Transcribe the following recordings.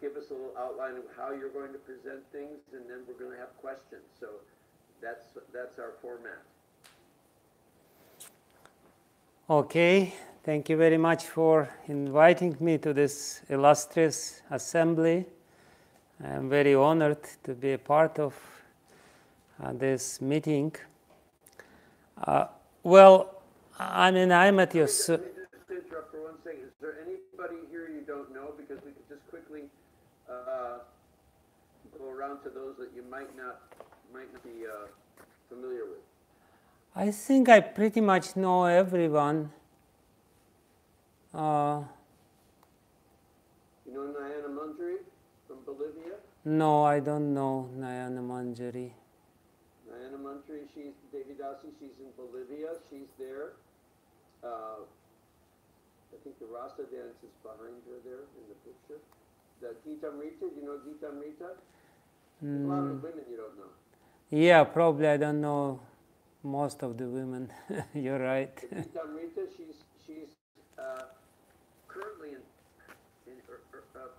give us a little outline of how you're going to present things, and then we're going to have questions. So that's our format. Okay, thank you very much for inviting me to this illustrious assembly. I'm very honored to be a part of this meeting. Well, I mean, I'm at your... Let me just interrupt for 1 second. Is there anybody here you don't know? Because we could just quickly go around to those that you might not be familiar with. I think I pretty much know everyone. You know Nayana Manjari from Bolivia? No, I don't know Nayana Manjari. Nayana Manjari, she's Devidasi, she's in Bolivia, she's there. I think the Rasa dance is behind her there in the picture. The Gitamrita, you know Gitamrita? A lot of women you don't know. Yeah, probably I don't know most of the women. You're right. Gitamrita, she's currently in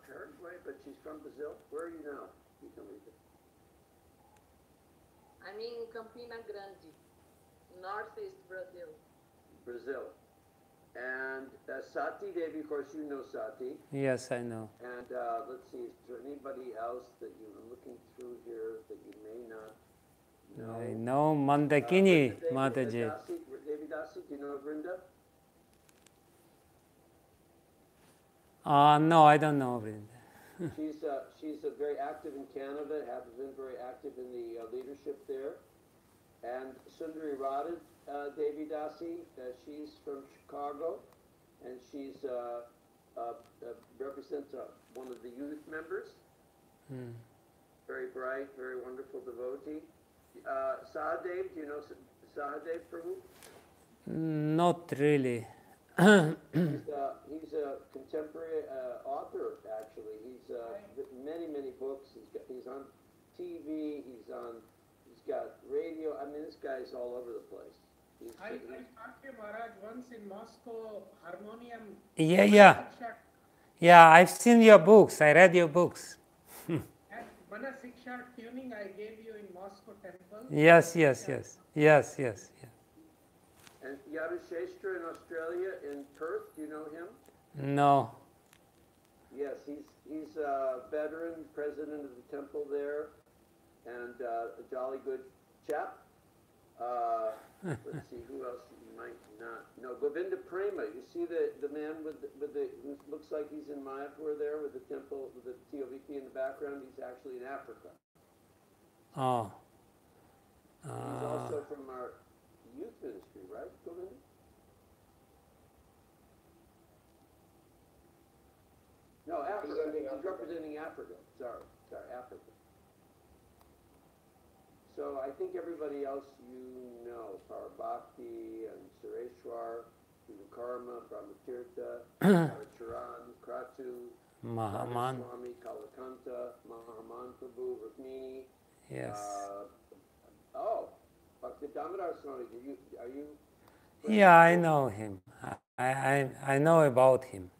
Paraguay, but she's from Brazil. Where are you now, Gitamrita? I'm in Campina Grande, northeast Brazil. Brazil. And Sati Devi, of course, you know Sati. Yes, I know. And let's see, is there anybody else that you're looking through here that you may not know? I know Mandakini Mataji. Devidasi, do you know Vrinda? No, I don't know Vrinda. She's very active in Canada, has been very active in the leadership there. And Sundari Radha Devidasi, she's from Chicago, and she's represents one of the youth members. Very bright, very wonderful devotee. Sahadev, do you know Sahadev Prabhu? Not really. He's a contemporary author, actually. He's written many books. He's on TV. He's got radio. I mean, this guy's all over the place. I talked to Maharaj once in Moscow, harmonium. Yeah, I've seen your books. I read your books. And Mana Siksha tuning I gave you in Moscow temple. Yes. And Yadu Shestra in Australia, in Perth, do you know him? No. Yes, he's a veteran, president of the temple there, and a jolly good chap. Let's see, who else you might not know. Govinda Prema, you see the man with the who looks like he's in Mayapur there with the temple, with the TOVP in the background. He's actually in Africa. Oh. He's also from our youth ministry, right, Govinda? No, Africa. He's representing Africa. Sorry, Africa. So I think everybody else you know, Parabhakti and Sureshwar, Karma, Brahmatirtha, Charan, Kratu, Mahaman. Swami, Kalakanta, Mahaman Prabhu, Rukmini. Yes. Bhakti Damodar Swami, are you? Yeah, I know him. I know about him.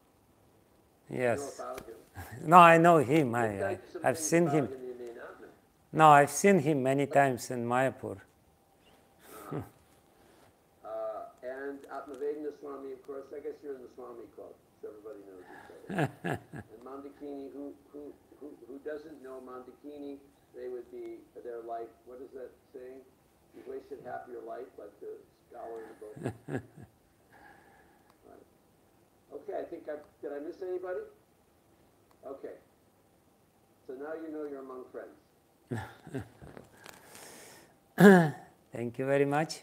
Yes. You know about him? No, I know him. I've seen him. No, I've seen him many times in Mayapur. And Atmavedana Swami, of course. I guess you're in the Swami club, so everybody knows each other. And Mandakini, who doesn't know Mandakini, they would be their life. What is that saying? You wasted half your life, like the scholar in the book. Right. Okay, I think did I miss anybody? Okay. So now you know you're among friends. Thank you very much.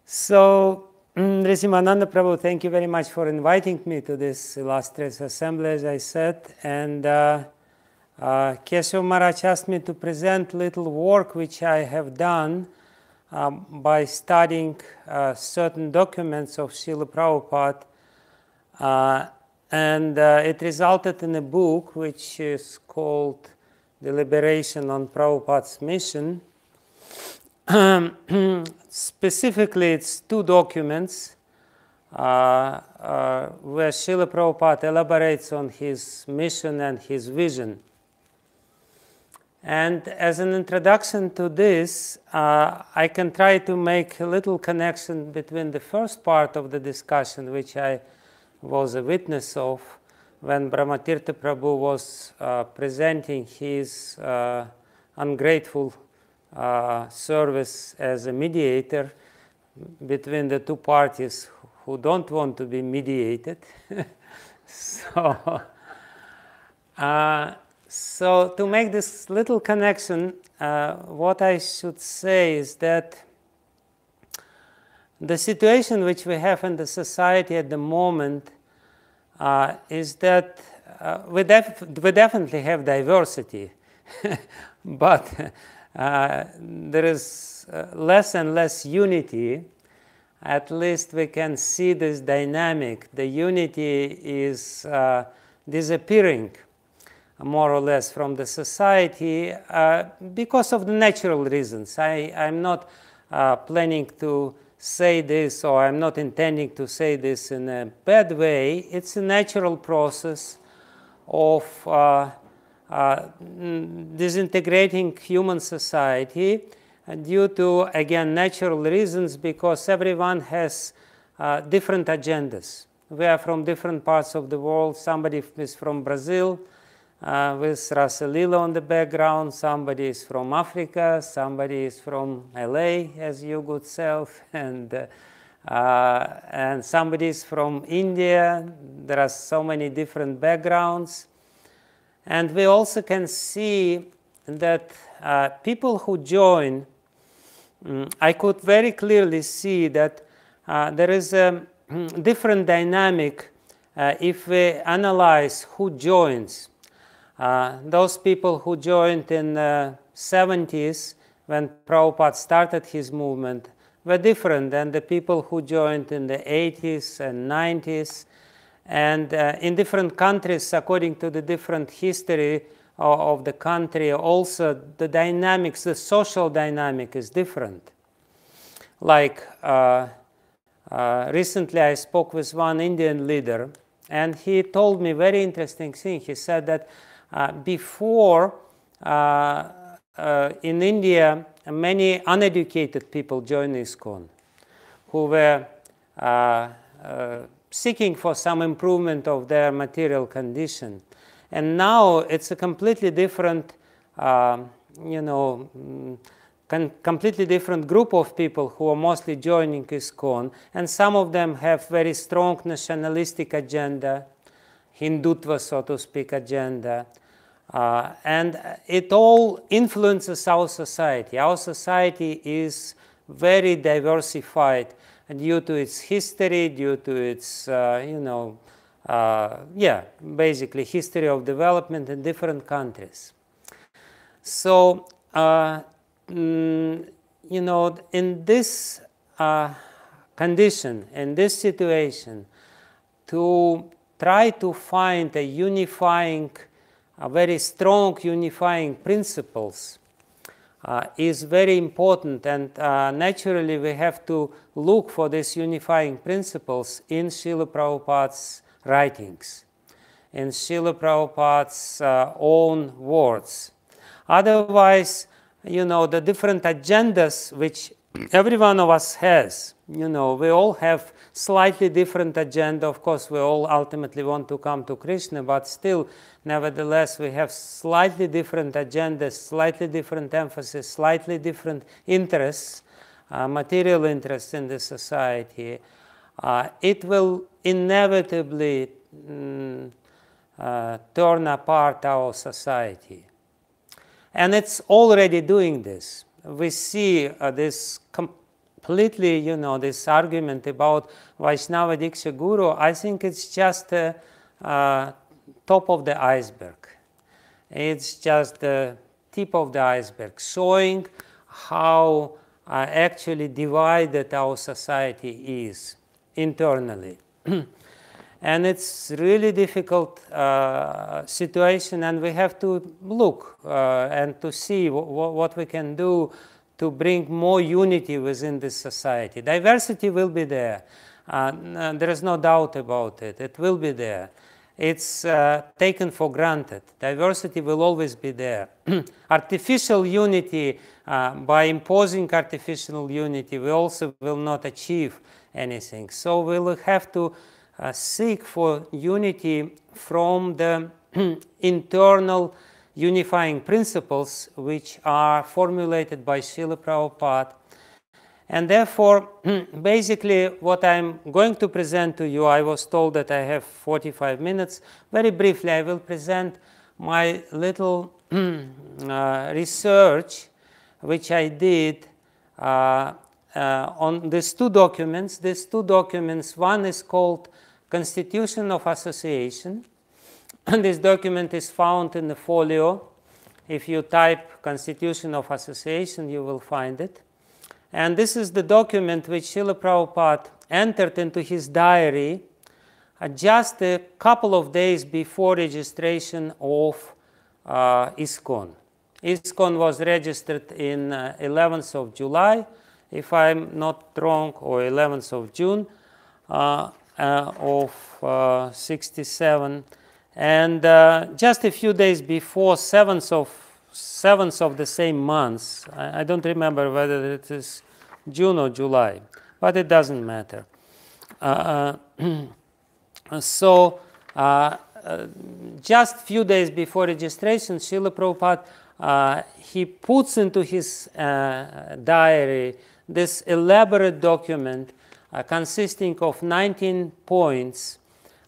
So, Nrsimhananda Prabhu, thank you very much for inviting me to this illustrious assembly, as I said. And Keshav Maharaj asked me to present little work which I have done by studying certain documents of Srila Prabhupada. And it resulted in a book which is called Deliberation on Prabhupada's Mission. Specifically, it's two documents. where Srila Prabhupada elaborates on his mission and his vision. And as an introduction to this, I can try to make a little connection between the first part of the discussion, which I was a witness of, when Brahmatirtha Prabhu was presenting his ungrateful service as a mediator between the two parties who don't want to be mediated. So to make this little connection, what I should say is that the situation which we have in the society at the moment is that we definitely have diversity, but there is less and less unity. At least we can see this dynamic. The unity is disappearing more or less from the society because of the natural reasons. I'm not planning to say this, or I'm not intending to say this in a bad way. It's a natural process of disintegrating human society due to, again, natural reasons, because everyone has different agendas. We are from different parts of the world. Somebody is from Brazil with Rasa Lila on the background. Somebody is from Africa. Somebody is from LA, as you good self, and somebody is from India. There are so many different backgrounds. And we also can see that people who join, I could very clearly see that there is a different dynamic if we analyze who joins. Those people who joined in the 70s when Prabhupada started his movement were different than the people who joined in the 80s and 90s. And in different countries, according to the different history of the country, also the dynamics, the social dynamic is different. Like recently I spoke with one Indian leader, and he told me a very interesting thing. He said that before in India, many uneducated people joined ISKCON who were seeking for some improvement of their material condition. And now it's a completely different, completely different group of people who are mostly joining ISKCON, and some of them have very strong nationalistic agenda, Hindutva, so to speak, agenda, and it all influences our society. Our society is very diversified due to its history, due to its, basically history of development in different countries. So, in this condition, in this situation, to try to find a unifying, a very strong unifying principles is very important, and naturally we have to look for these unifying principles in Srila Prabhupada's writings, in Srila Prabhupada's own words. Otherwise, the different agendas which every one of us has, we all have slightly different agenda. Of course, we all ultimately want to come to Krishna, but still, nevertheless, we have slightly different agendas, slightly different emphasis, slightly different interests, material interests in the society. It will inevitably turn apart our society. And it's already doing this. We see this completely, this argument about Vaishnava Diksha Guru. I think it's just the top of the iceberg. It's just the tip of the iceberg, showing how actually divided our society is internally. And it's really difficult situation, and we have to look and to see what we can do to bring more unity within this society. Diversity will be there. There is no doubt about it. It will be there. It's taken for granted. Diversity will always be there. Artificial unity, by imposing artificial unity, we also will not achieve anything. So we will have to seek for unity from the internal unifying principles which are formulated by Srila Prabhupada. And therefore, basically what I'm going to present to you, I was told that I have 45 minutes. Very briefly, I will present my little research which I did on these two documents. These two documents, one is called Constitution of Association. And this document is found in the folio. If you type Constitution of Association, you will find it. And this is the document which Srila Prabhupada entered into his diary just a couple of days before registration of ISKCON. ISKCON was registered in 11th of July, if I'm not wrong, or 11th of June of 67. And just a few days before 7th of the same month, I don't remember whether it is June or July, but it doesn't matter. So just few days before registration, Srila Prabhupada, he puts into his diary this elaborate document consisting of 19 points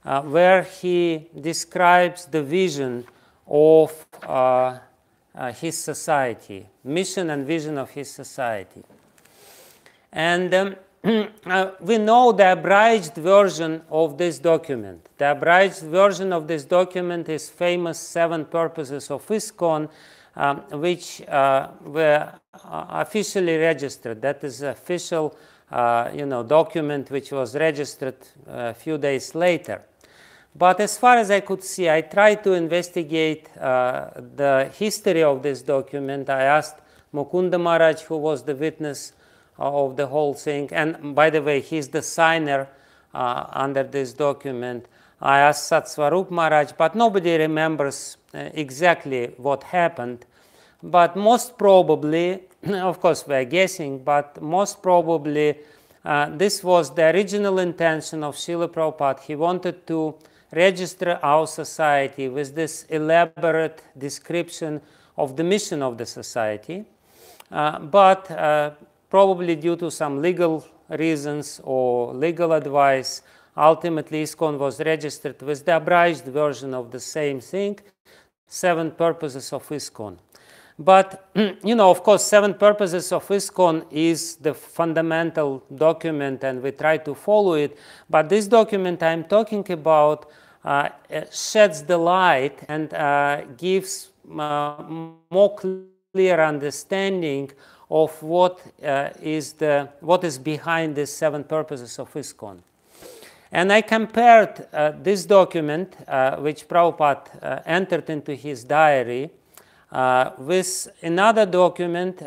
where he describes the vision of his society, mission and vision of his society. And we know the abridged version of this document. The abridged version of this document is famous 7 purposes of ISKCON, which were officially registered. That is official document which was registered a few days later. But as far as I could see, I tried to investigate the history of this document. I asked Mukunda Maharaj, who was the witness of the whole thing, and by the way, he's the signer under this document. I asked Satsvarup Maharaj, but nobody remembers exactly what happened. But most probably, of course we're guessing, but most probably this was the original intention of Srila Prabhupada. He wanted to register our society with this elaborate description of the mission of the society. But probably due to some legal reasons or legal advice, ultimately ISKCON was registered with the abridged version of the same thing, 7 purposes of ISKCON. But, of course, 7 purposes of ISKCON is the fundamental document and we try to follow it. But this document I'm talking about sheds the light and gives more clear understanding of what is behind these 7 purposes of ISKCON. And I compared this document, which Prabhupada entered into his diary, with another document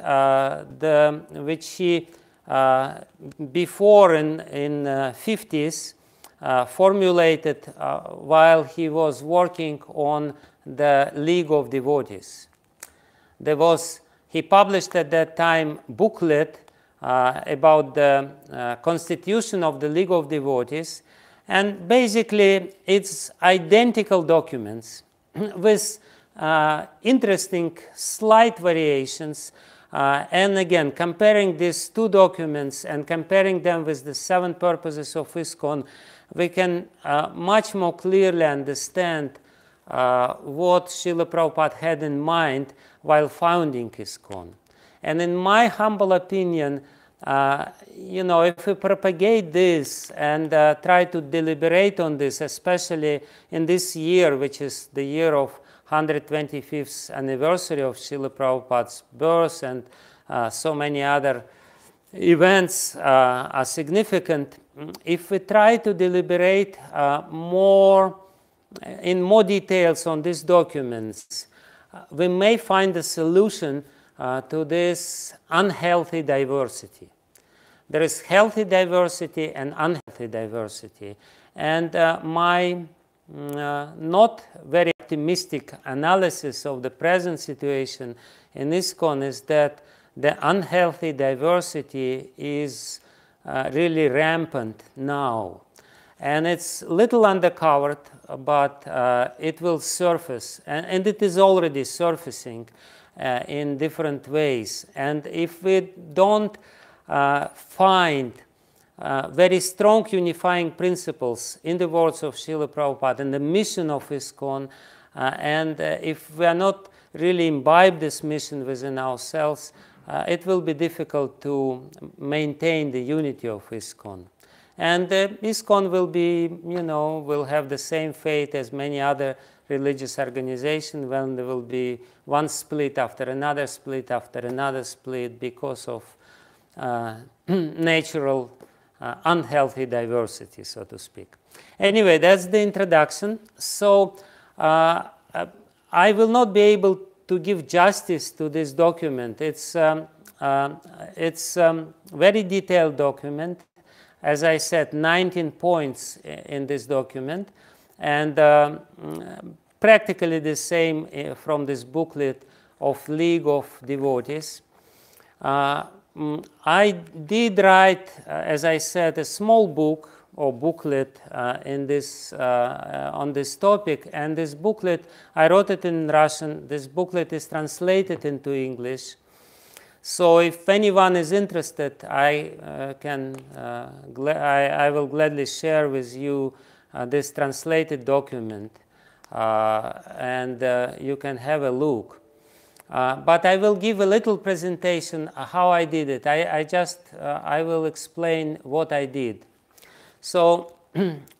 which he before in 50s formulated while he was working on the League of Devotees. He published at that time booklet about the constitution of the League of Devotees, and basically it's identical documents with interesting slight variations, and again comparing these 2 documents and comparing them with the 7 purposes of ISKCON, we can much more clearly understand what Srila Prabhupada had in mind while founding ISKCON. And in my humble opinion, if we propagate this and try to deliberate on this, especially in this year, which is the year of 125th anniversary of Srila Prabhupada's birth, and so many other events are significant, if we try to deliberate in more details on these documents, we may find a solution to this unhealthy diversity. there is healthy diversity and unhealthy diversity. And my not very optimistic analysis of the present situation in ISKCON is that the unhealthy diversity is really rampant now. And it's little undercovered, but it will surface, and it is already surfacing in different ways. And if we don't find very strong unifying principles in the words of Srila Prabhupada and the mission of ISKCON, and if we are not really imbibe this mission within ourselves, it will be difficult to maintain the unity of ISKCON. And ISKCON will be, will have the same fate as many other religious organizations when there will be one split after another split after another split because of natural unhealthy diversity, so to speak. Anyway, that's the introduction. So I will not be able to give justice to this document. It's very detailed document. As I said, 19 points in this document, and practically the same from this booklet of League of Devotees. I did write, as I said, a small book or booklet in this, on this topic, and this booklet, I wrote it in Russian. This booklet is translated into English. So if anyone is interested, I will gladly share with you this translated document, and you can have a look. But I will give a little presentation how I did it. I will explain what I did. So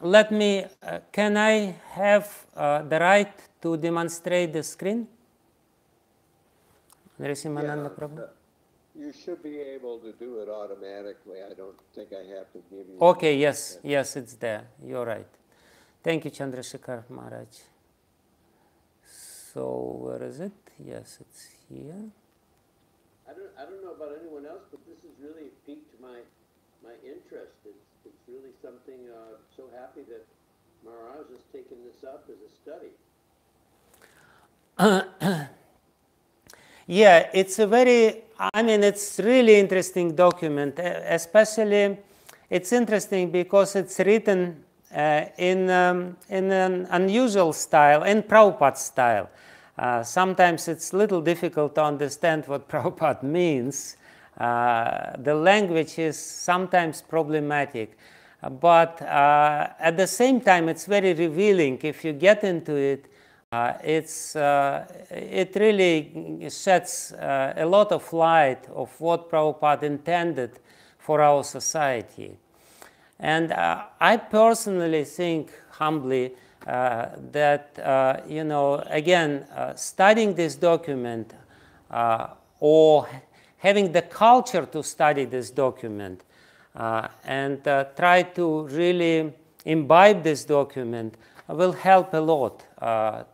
let me, can I have the right to demonstrate the screen? Yeah, you should be able to do it automatically. I don't think I have to give you... Okay, yes, it's there. You're right. Thank you, Chandrasekhar Maharaj. So where is it? Yes, it's here. I don't know about anyone else, but this has really piqued my interest. It's really something, so happy that Maharaj has taken this up as a study. Yeah, it's a very, it's really interesting document. Especially, it's interesting because it's written in an unusual style, in Prabhupada style. Sometimes it's a little difficult to understand what Prabhupada means. The language is sometimes problematic. But at the same time, it's very revealing. If you get into it, it really sheds a lot of light of what Prabhupada intended for our society. And I personally think, humbly, that, again, studying this document or having the culture to study this document and try to really imbibe this document will help a lot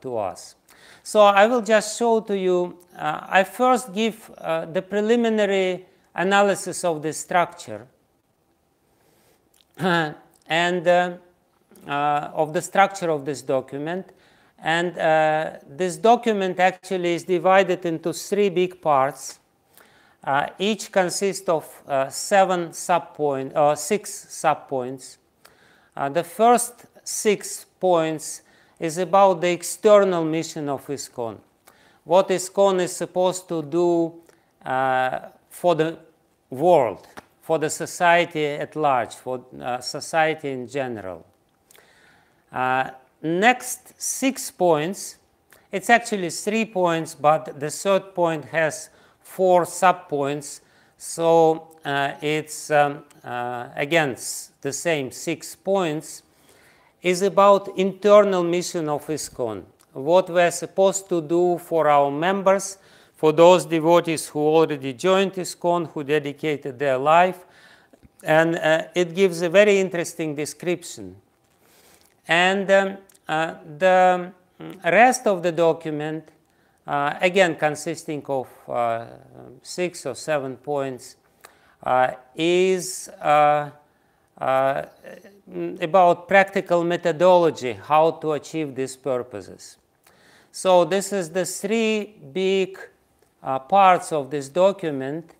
to us. So I will just show to you, I first give the preliminary analysis of the structure and of the structure of this document. And this document actually is divided into 3 big parts. Each consists of 6 subpoints. The first 6 points is about the external mission of ISKCON. What ISKCON is supposed to do for the world, for the society at large, for society in general. Next 6 points, it's actually 3 points, but the 3rd point has 4 subpoints. So it's, again, the same 6 points, is about internal mission of ISKCON. What we're supposed to do for our members, for those devotees who already joined ISKCON, who dedicated their life. And it gives a very interesting description. And the rest of the document, again consisting of 6 or 7 points, is about practical methodology, how to achieve these purposes. So this is the three big parts of this document,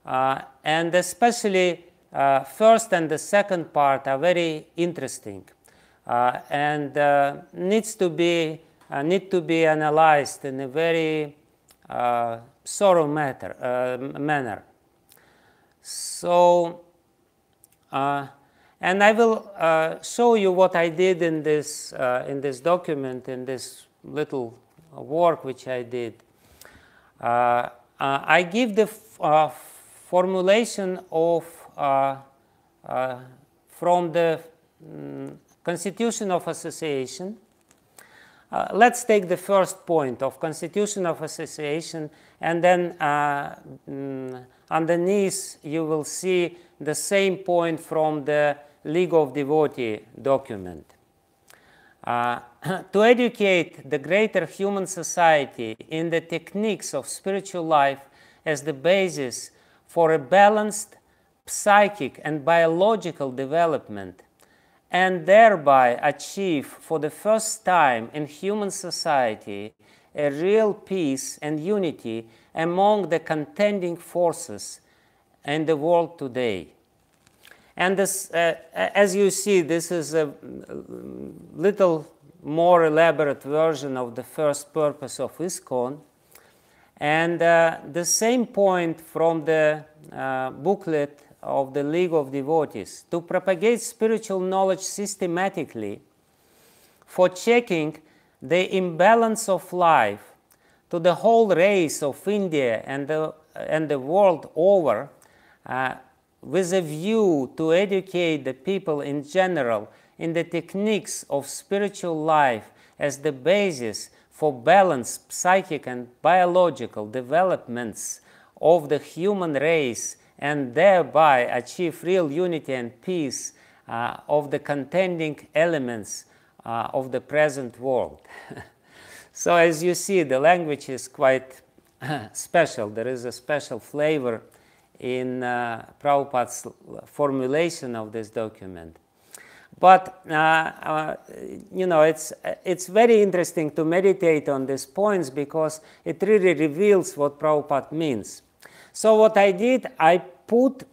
and especially first and the second part are very interesting and need to be analyzed in a very thorough manner. So, and I will show you what I did in this document, in this little work which I did. I give the formulation of from the Constitution of Association. Let's take the first point of Constitution of Association, and then underneath you will see the same point from the League of Devotees document. To educate the greater human society in the techniques of spiritual life as the basis for a balanced psychic and biological development, and thereby achieve for the first time in human society a real peace and unity among the contending forces in the world today. And this, as you see, this is a little more elaborate version of the first purpose of ISKCON. And the same point from the booklet of the League of Devotees: to propagate spiritual knowledge systematically for checking the imbalance of life to the whole race of India and the world over, with a view to educate the people in general in the techniques of spiritual life as the basis for balanced psychic and biological developments of the human race, and thereby achieve real unity and peace of the contending elements of the present world. So as you see, the language is quite special. There is a special flavor in Prabhupada's formulation of this document. But you know, it's very interesting to meditate on these points because it really reveals what Prabhupada means. So what I did, I put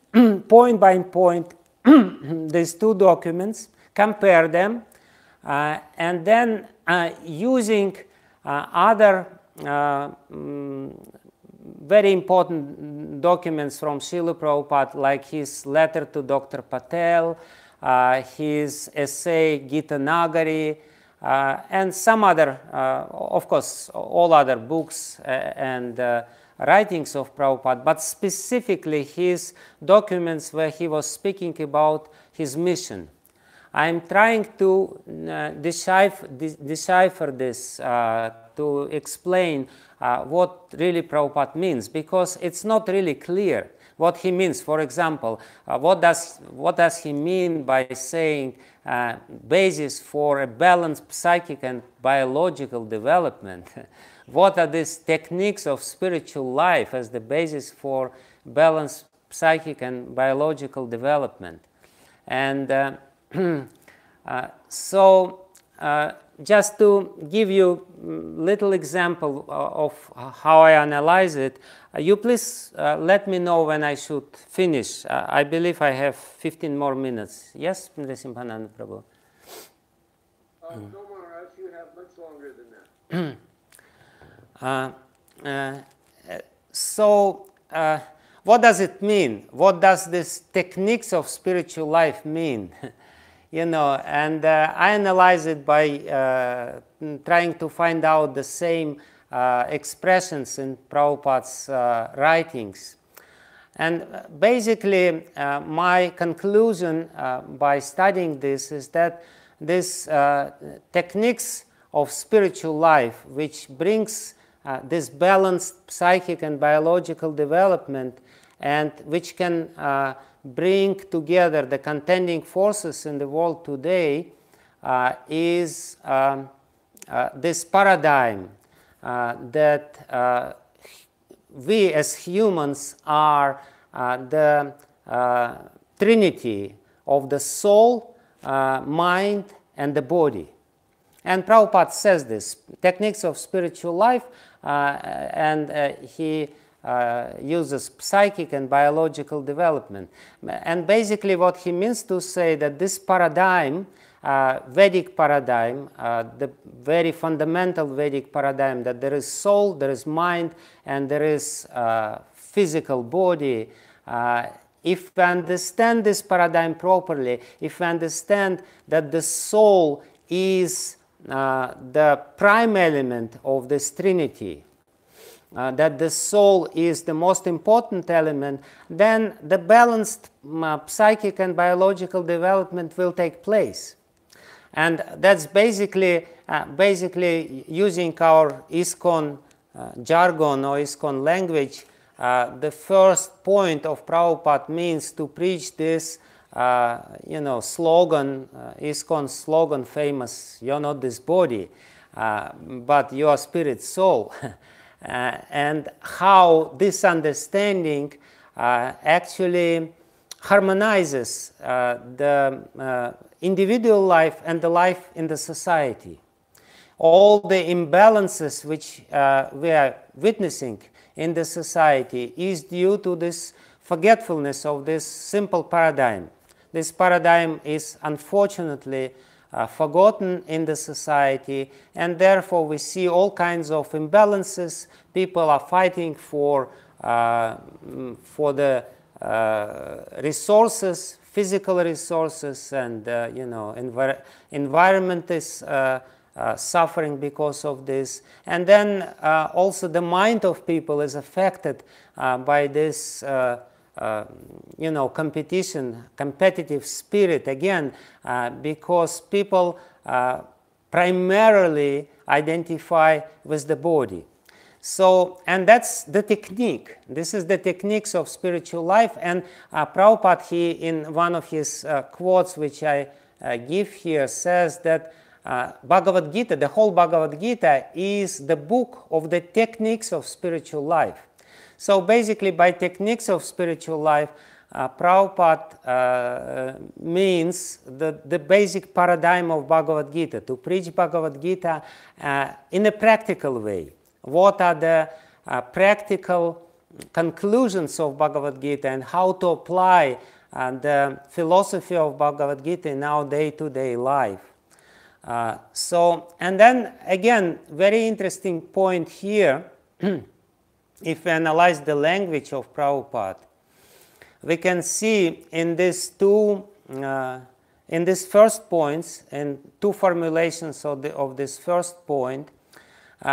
point by point these two documents, compare them, and then using other very important documents from Srila Prabhupada, like his letter to Dr. Patel, his essay Gita Nagari, and some other, of course, all other books and writings of Prabhupada, but specifically his documents where he was speaking about his mission. I'm trying to decipher this to explain what really Prabhupada means, because it's not really clear what he means. For example, what does he mean by saying basis for a balanced psychic and biological development? What are these techniques of spiritual life as the basis for balanced psychic and biological development? And so just to give you a little example of how I analyze it, you please let me know when I should finish. I believe I have 15 more minutes. Yes, Nrisimhananda Prabhu? No, Maharaj, you have much longer than that. So what does it mean? What does this techniques of spiritual life mean? You know, and I analyze it by trying to find out the same expressions in Prabhupada's writings. And basically, my conclusion by studying this is that these techniques of spiritual life, which brings this balanced psychic and biological development, and which can bring together the contending forces in the world today, is this paradigm that we as humans are the trinity of the soul, mind, and the body. And Prabhupada says this, techniques of spiritual life, and he uses psychic and biological development. And basically what he means to say that this paradigm, Vedic paradigm, the very fundamental Vedic paradigm, that there is soul, there is mind, and there is physical body. If we understand this paradigm properly, if we understand that the soul is the prime element of this trinity, that the soul is the most important element, then the balanced psychic and biological development will take place. And that's basically using our ISKCON jargon or ISKCON language. The first point of Prabhupada means to preach this slogan, ISKCON slogan famous, you're not this body, but you are spirit soul. And how this understanding actually harmonizes the individual life and the life in the society. All the imbalances which we are witnessing in the society is due to this forgetfulness of this simple paradigm. This paradigm is unfortunately forgotten in the society, and therefore we see all kinds of imbalances. People are fighting for the resources, physical resources, and environment is suffering because of this. And then also the mind of people is affected by this competitive spirit again, because people primarily identify with the body. So, and that's the technique. This is the techniques of spiritual life. And Prabhupada, he, in one of his quotes, which I give here, says that Bhagavad Gita, the whole Bhagavad Gita, is the book of the techniques of spiritual life. So basically, by techniques of spiritual life, Prabhupada means the basic paradigm of Bhagavad Gita, to preach Bhagavad Gita in a practical way. What are the practical conclusions of Bhagavad Gita and how to apply the philosophy of Bhagavad Gita in our day-to-day life. And then again, very interesting point here, if we analyze the language of Prabhupada, we can see in these in these first points, in two formulations of this first point,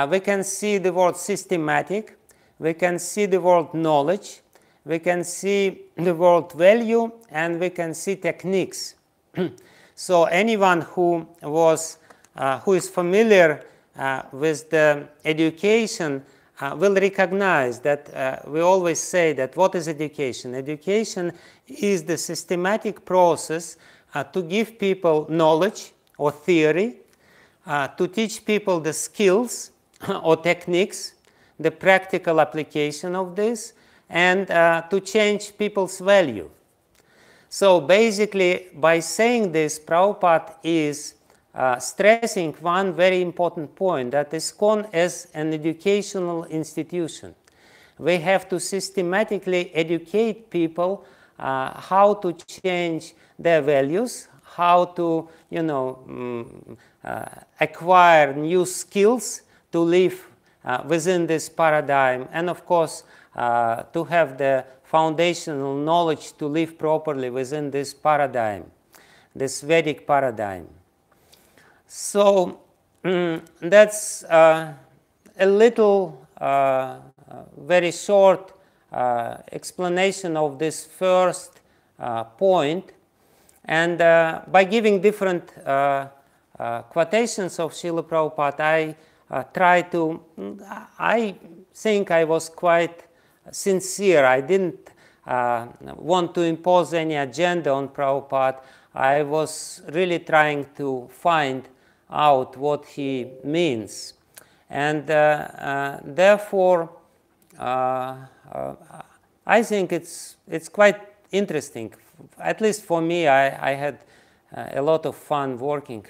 we can see the word systematic, we can see the word knowledge, we can see the word value, and we can see techniques. So anyone who is familiar with the education will recognize that we always say that what is education? Education is the systematic process to give people knowledge or theory, to teach people the skills or techniques, the practical application of this, and to change people's value. So basically, by saying this, Prabhupada is stressing one very important point, that ISKCON is an educational institution. We have to systematically educate people how to change their values, how to acquire new skills to live within this paradigm, and of course to have the foundational knowledge to live properly within this paradigm, this Vedic paradigm. So that's a little very short explanation of this first point. And by giving different quotations of Srila Prabhupada, I think I was quite sincere. I didn't want to impose any agenda on Prabhupada. I was really trying to find out what he means. And therefore, I think it's quite interesting. At least for me, I had a lot of fun working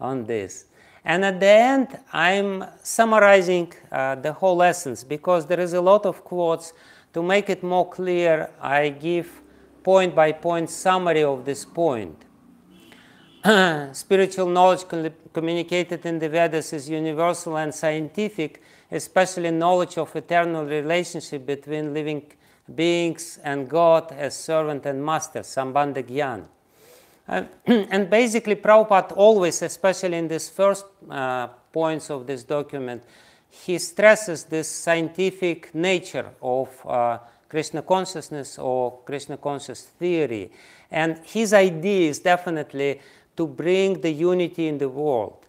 on this. And at the end, I'm summarizing the whole essence, because there is a lot of quotes. To make it more clear, I give point-by-point summary of this point. Spiritual knowledge communicated in the Vedas is universal and scientific, especially knowledge of eternal relationship between living beings and God as servant and master, Sambandha Gyan. And basically, Prabhupada always, especially in these first points of this document, he stresses this scientific nature of Krishna consciousness or Krishna conscious theory. And his idea is definitely to bring the unity in the world.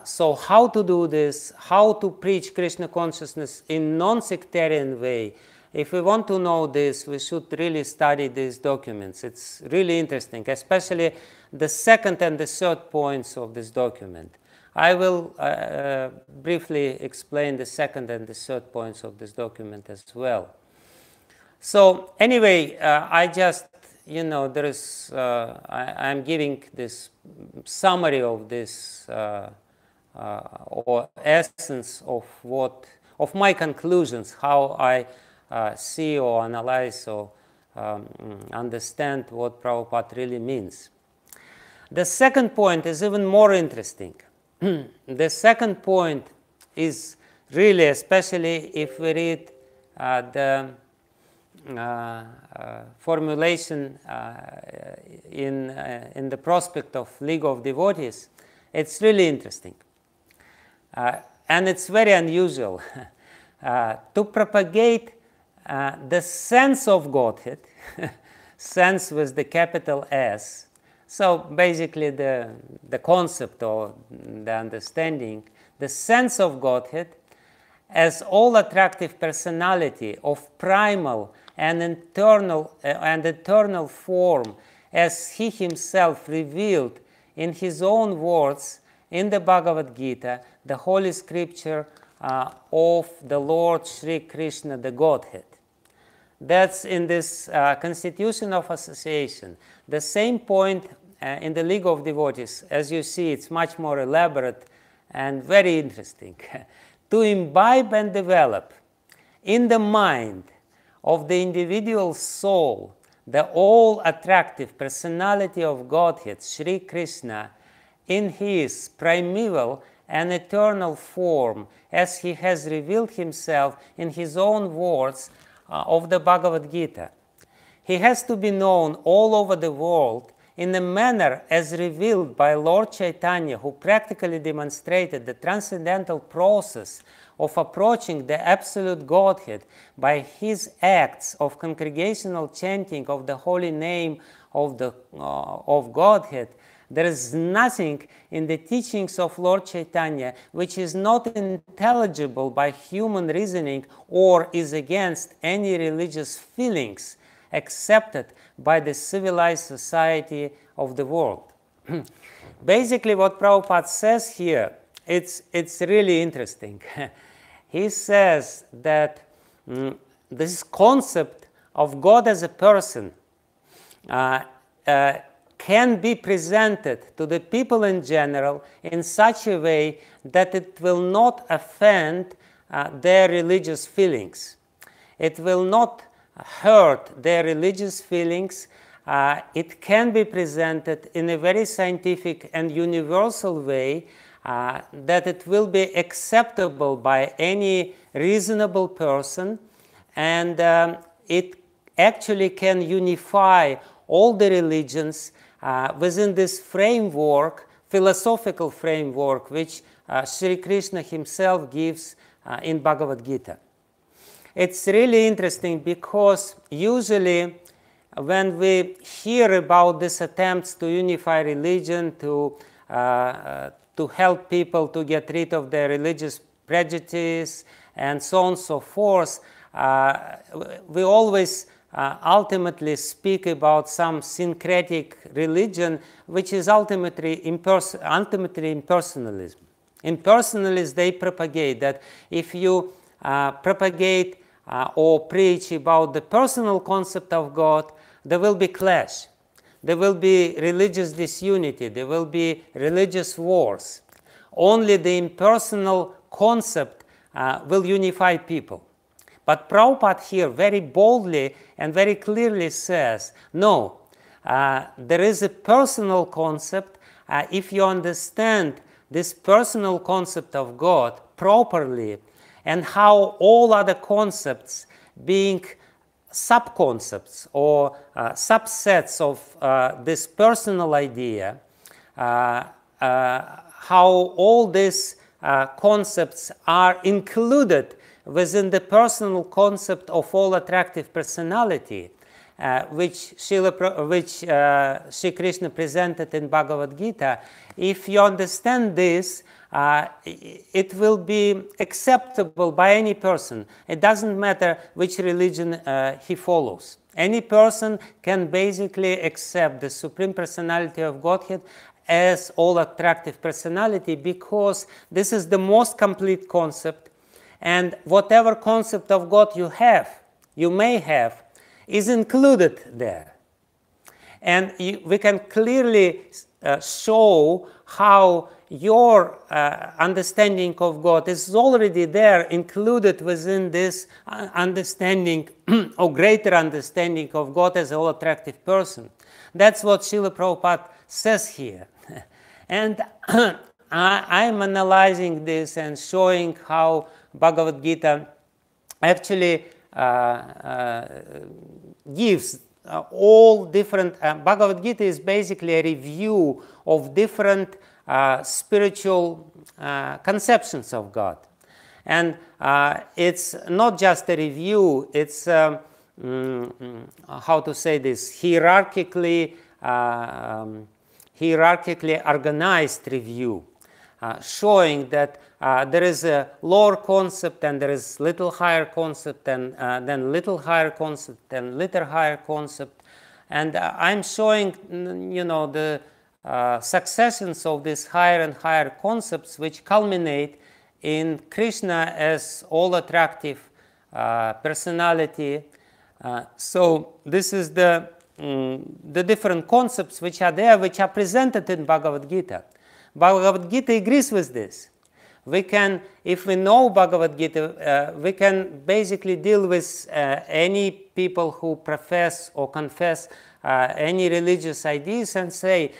So how to do this, how to preach Krishna consciousness in non-sectarian way, if we want to know this, we should really study these documents. It's really interesting, especially the second and the third points of this document. I will briefly explain the second and the third points of this document as well. So anyway, I just, there is, I'm giving this summary of this or essence of of my conclusions, how I see or analyze or understand what Prabhupada really means. The second point is even more interesting. The second point is really, especially if we read the formulation in the prospect of League of Devotees, it's really interesting. And it's very unusual to propagate the sense of Godhead, sense with the capital S. So basically the concept or the understanding, the sense of Godhead as all attractive personality of primal and eternal form, as he himself revealed in his own words in the Bhagavad Gita, the holy scripture of the Lord Sri Krishna, the Godhead. That's in this Constitution of Association. The same point in the League of Devotees. As you see, it's much more elaborate and very interesting. To imbibe and develop in the mind of the individual soul the all-attractive personality of Godhead, Sri Krishna, in his primeval and eternal form, as he has revealed himself in his own words of the Bhagavad Gita. He has to be known all over the world in a manner as revealed by Lord Chaitanya, who practically demonstrated the transcendental process of approaching the absolute Godhead by his acts of congregational chanting of the holy name of Godhead. There is nothing in the teachings of Lord Chaitanya which is not intelligible by human reasoning or is against any religious feelings accepted by the civilized society of the world. Basically, what Prabhupada says here, it's really interesting. He says that this concept of God as a person can be presented to the people in general in such a way that it will not offend their religious feelings. It will not hurt their religious feelings. It can be presented in a very scientific and universal way that it will be acceptable by any reasonable person, and it actually can unify all the religions within this framework, philosophical framework, which Sri Krishna himself gives in Bhagavad Gita. It's really interesting because usually when we hear about these attempts to unify religion, to help people to get rid of their religious prejudice and so on and so forth, we always ultimately speak about some syncretic religion, which is ultimately impersonalism. Impersonalists, they propagate that if you propagate or preach about the personal concept of God, there will be clash. There will be religious disunity. There will be religious wars. Only the impersonal concept will unify people. But Prabhupada here very boldly and very clearly says, no, there is a personal concept. If you understand this personal concept of God properly, and how all other concepts, being sub-concepts or subsets of this personal idea, how all these concepts are included within the personal concept of all attractive personality, which Sri Krishna presented in Bhagavad Gita. If you understand this, it will be acceptable by any person. It doesn't matter which religion he follows. Any person can basically accept the Supreme Personality of Godhead as all attractive personality, because this is the most complete concept, and whatever concept of God you may have, is included there. And we can clearly show how your understanding of God is already there, included within this understanding or greater understanding of God as an all-attractive person. That's what Srila Prabhupada says here. And I'm analyzing this and showing how Bhagavad Gita actually gives all different... Bhagavad Gita is basically a review of different spiritual conceptions of God. And it's not just a review, it's, how to say this, hierarchically organized review, showing that there is a lower concept and there is little higher concept, and then little higher concept and little higher concept. And I'm showing, the successions of these higher and higher concepts, which culminate in Krishna as all-attractive personality. So this is the different concepts which are there, which are presented in Bhagavad Gita. Bhagavad Gita agrees with this. We can, if we know Bhagavad Gita, we can basically deal with any people who profess or confess any religious ideas and say,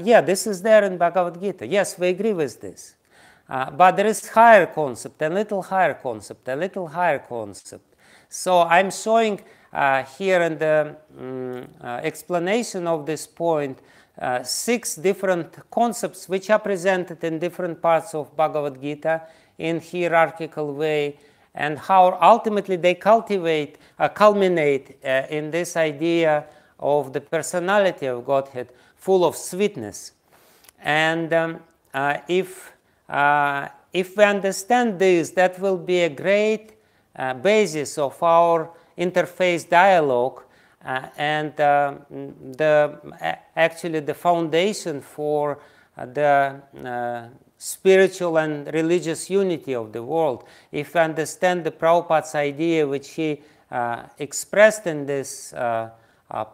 yeah, this is there in Bhagavad Gita. Yes, we agree with this. But there is higher concept, a little higher concept, a little higher concept. So I'm showing here in the explanation of this point 6 different concepts which are presented in different parts of Bhagavad Gita in hierarchical way, and how ultimately they culminate in this idea of the personality of Godhead, full of sweetness. And if we understand this, that will be a great basis of our interface dialogue, and actually the foundation for the spiritual and religious unity of the world. If we understand the Prabhupada's idea, which he expressed in these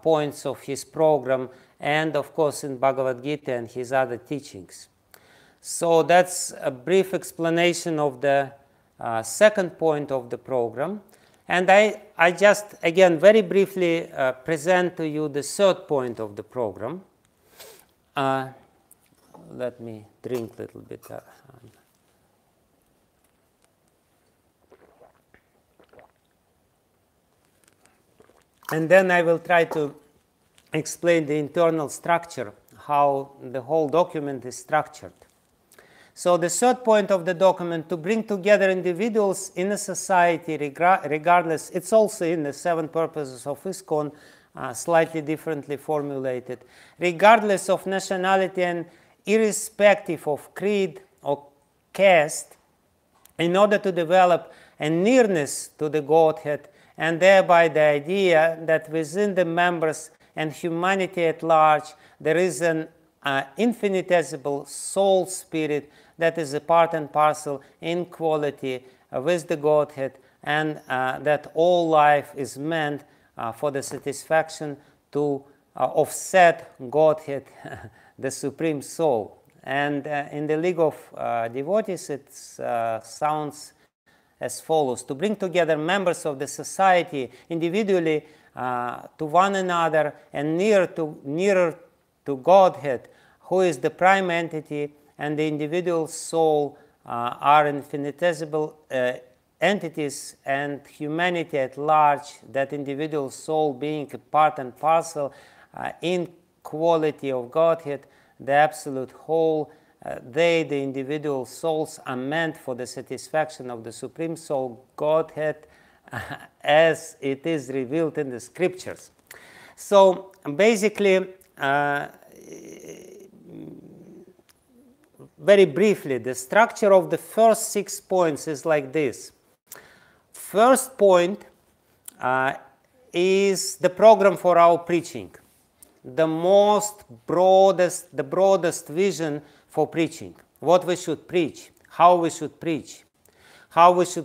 points of his program, and of course in Bhagavad Gita and his other teachings. So that's a brief explanation of the second point of the program. And I just, again, very briefly present to you the third point of the program. Let me drink a little bit. And then I will try to explain the internal structure, how the whole document is structured. So the third point of the document, to bring together individuals in a society regardless, it's also in the 7 purposes of ISKCON, slightly differently formulated, regardless of nationality and irrespective of creed or caste, in order to develop a nearness to the Godhead, and thereby the idea that within the members and humanity at large there is an infinitesimal soul spirit that is a part and parcel in quality with the Godhead, and that all life is meant for the satisfaction to offset Godhead, the Supreme Soul. And in the League of Devotees, it sounds as follows: to bring together members of the society individually to one another and nearer to Godhead, who is the prime entity, and the individual soul are infinitesimal entities, and humanity at large, that individual soul being a part and parcel in quality of Godhead, the absolute whole. They, the individual souls, are meant for the satisfaction of the Supreme Soul, Godhead, as it is revealed in the scriptures. So basically, very briefly, the structure of the first 6 points is like this. First point is the program for our preaching, the broadest vision for preaching, what we should preach, how we should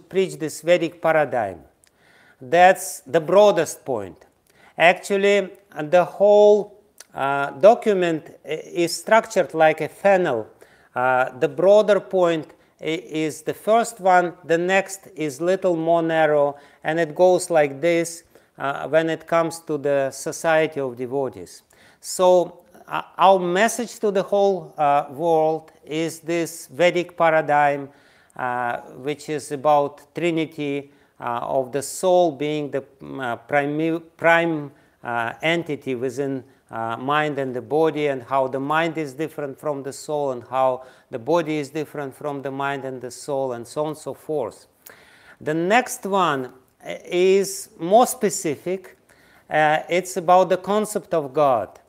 preach this Vedic paradigm. That's the broadest point. Actually, the whole document is structured like a funnel. The broader point is the first one, the next is little more narrow, and it goes like this when it comes to the Society of Devotees. So our message to the whole world is this Vedic paradigm, which is about Trinity of the soul being the prime entity within mind and the body, and how the mind is different from the soul, and how the body is different from the mind and the soul, and so on and so forth. The next one is more specific. It's about the concept of God.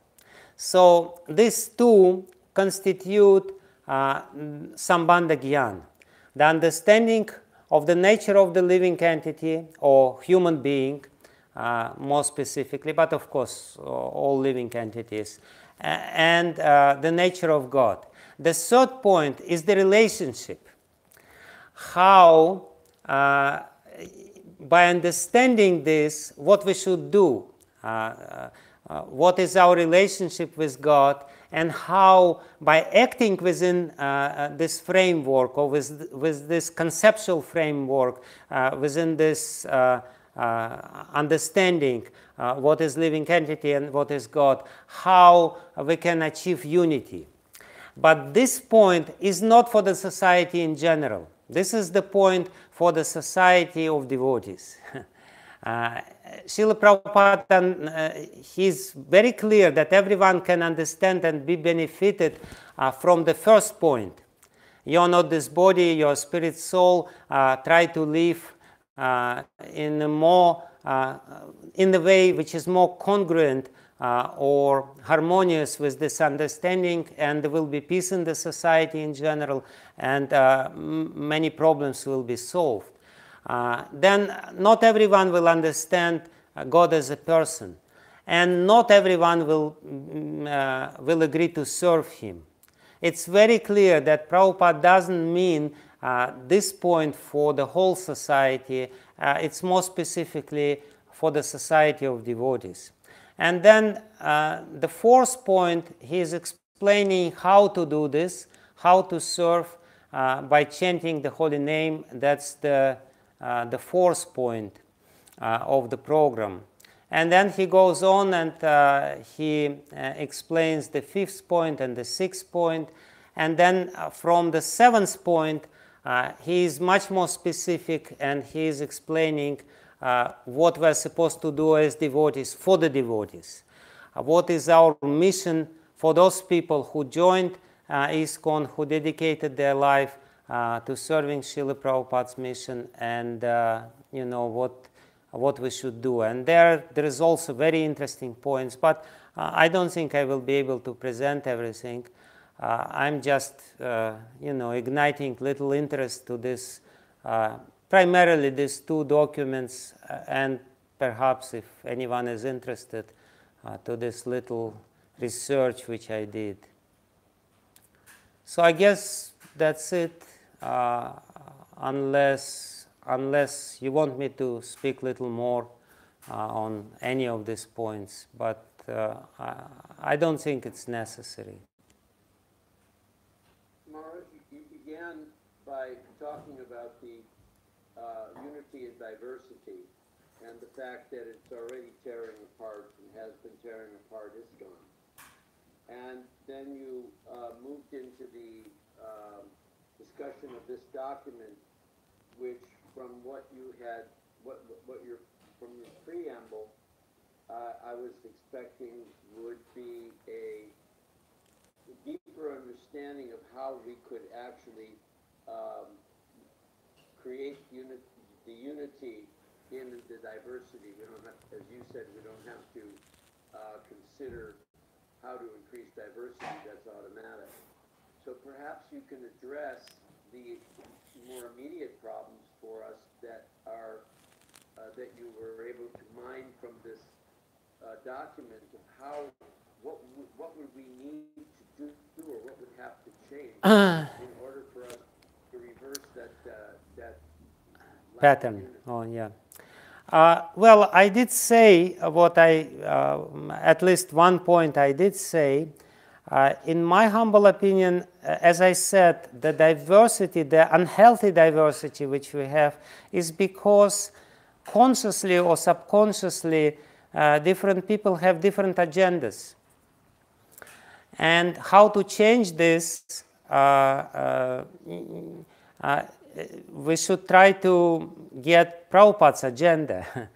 So these two constitute Sambandha Gyan, the understanding of the nature of the living entity or human being, more specifically, but of course all living entities, and the nature of God. The third point is the relationship. How, by understanding this, what we should do, what is our relationship with God, and how, by acting within this framework, or with this conceptual framework, within this understanding what is living entity and what is God, how we can achieve unity. But this point is not for the society in general. This is the point for the Society of Devotees. Srila Prabhupada, he's very clear that everyone can understand and be benefited from the first point. You're not this body, your spirit soul, try to live in a more, in the way which is more congruent or harmonious with this understanding, and there will be peace in the society in general, and many problems will be solved. Then not everyone will understand God as a person, and not everyone will agree to serve Him. It's very clear that Prabhupada doesn't mean this point for the whole society. It's more specifically for the Society of Devotees. And then the fourth point, he is explaining how to do this, how to serve by chanting the holy name. That's the fourth point of the program. And then he goes on and he explains the fifth point and the sixth point. And then from the seventh point, he is much more specific, and he is explaining what we're supposed to do as devotees for the devotees. What is our mission for those people who joined ISKCON, who dedicated their life to serving Srila Prabhupada's mission, and you know what we should do. And there is also very interesting points, but I don't think I will be able to present everything. I'm just igniting little interest to this, primarily these two documents, and perhaps if anyone is interested to this little research which I did. So I guess that's it, unless you want me to speak a little more on any of these points, but I don't think it's necessary. Mara, you began by talking about the unity and diversity, and the fact that it's already tearing apart and has been tearing apart is gone. And then you moved into the discussion of this document, which, from what you had, from your preamble, I was expecting would be a deeper understanding of how we could actually create the unity in the diversity. We don't have, as you said, we don't have to consider how to increase diversity. That's automatic. So perhaps you can address the more immediate problems for us that are that you were able to mine from this document of how what would we need to do or what would have to change in order for us to reverse that Pattern. Oh, yeah. Well, I did say what at least one point I did say. In my humble opinion, as I said, the diversity, the unhealthy diversity which we have is because consciously or subconsciously different people have different agendas. And how to change this, we should try to get Prabhupada's agenda.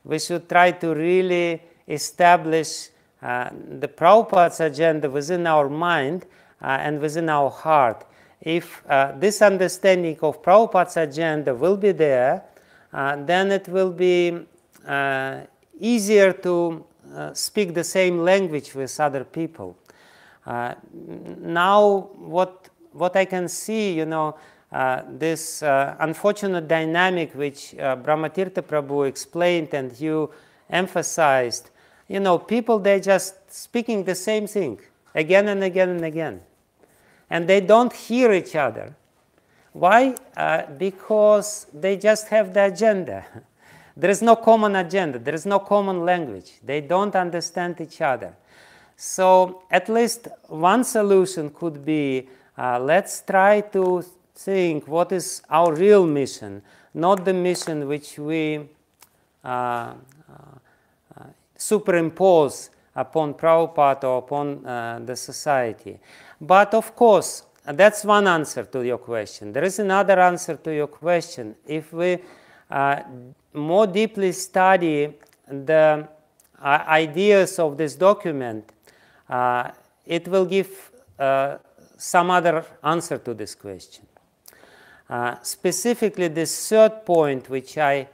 We should try to really establish the Prabhupada's agenda within our mind and within our heart. If this understanding of Prabhupada's agenda will be there, then it will be easier to speak the same language with other people. Now, what I can see, this unfortunate dynamic which Brahmatirtha Prabhu explained and you emphasized, people, they're just speaking the same thing again and again and again. And they don't hear each other. Why? Because they just have the agenda. There is no common agenda. There is no common language. They don't understand each other. So at least one solution could be, let's try to think what is our real mission, not the mission which we superimpose upon Prabhupada or upon the society. But of course, that's one answer to your question. There is another answer to your question. If we more deeply study the ideas of this document, it will give some other answer to this question. Specifically, this third point, which I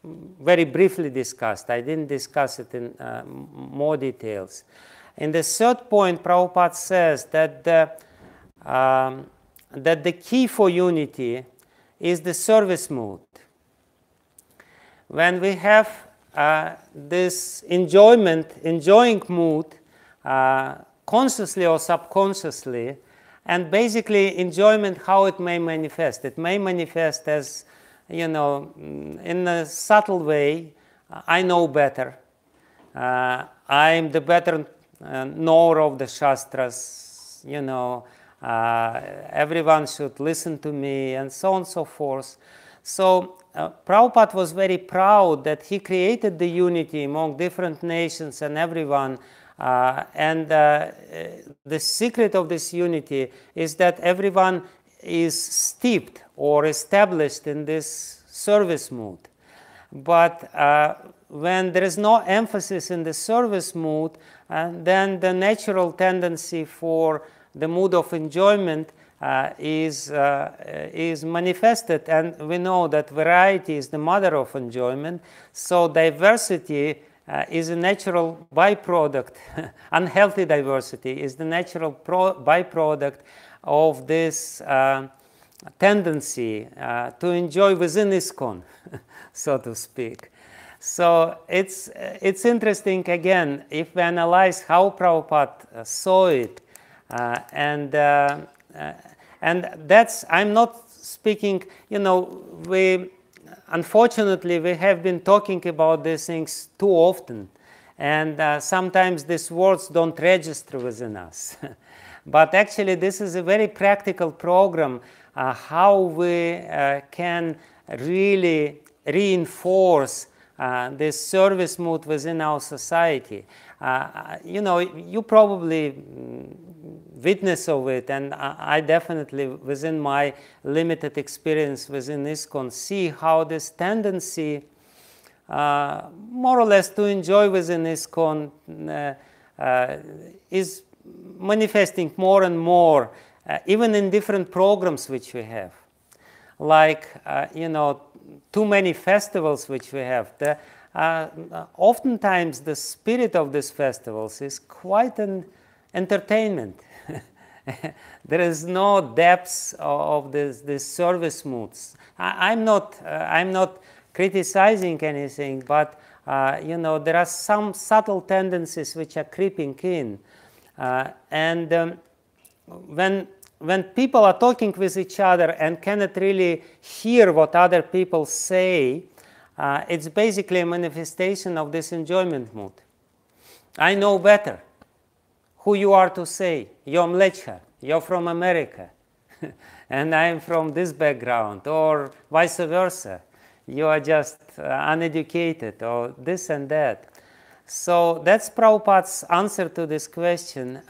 very briefly discussed. I didn't discuss it in more details. In the third point, Prabhupada says that the key for unity is the service mood. When we have this enjoying mood, consciously or subconsciously, and basically enjoyment, how it may manifest. It may manifest as, in a subtle way, I know better. I'm the better knower of the Shastras, everyone should listen to me, and so on and so forth. So Prabhupada was very proud that he created the unity among different nations and everyone. And the secret of this unity is that everyone is steeped or established in this service mood. But when there is no emphasis in the service mood, then the natural tendency for the mood of enjoyment is manifested. And we know that variety is the mother of enjoyment. So diversity is a natural byproduct. Unhealthy diversity is the natural byproduct of this tendency to enjoy within ISKCON, so to speak. So it's interesting, again, if we analyze how Prabhupada saw it, and that's, I'm not speaking, we unfortunately, we have been talking about these things too often, and sometimes these words don't register within us. But actually, this is a very practical program, how we can really reinforce this service mood within our society. You probably witness of it, and I definitely, within my limited experience within ISKCON, see how this tendency, more or less, to enjoy within ISKCON is manifesting more and more, even in different programs which we have. Like, too many festivals which we have. Oftentimes the spirit of these festivals is quite an entertainment. There is no depth of this service moods. I'm not criticizing anything, but there are some subtle tendencies which are creeping in, and when people are talking with each other and cannot really hear what other people say, it's basically a manifestation of this enjoyment mood. I know better who you are to say. You're Mlechar, you're from America, and I'm from this background, or vice versa. You are just uneducated, or this and that. So that's Prabhupada's answer to this question,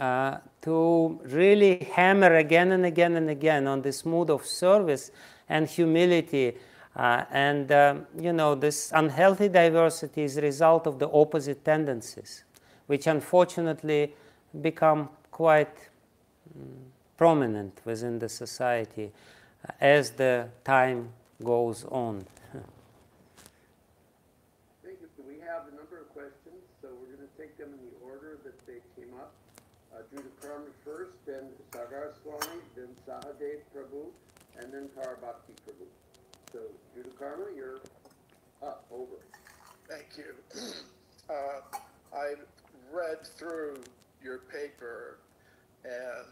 to really hammer again and again and again on this mood of service and humility. This unhealthy diversity is a result of the opposite tendencies, which unfortunately become quite prominent within the society as the time goes on. Thank you. We have a number of questions, so we're going to take them in the order that they came up. Judakarma first, then Sagar Swami, then Sahadev Prabhu, and then Parabhakti Prabhu. So, Judakarma, you're up, over. Thank you. I read through your paper and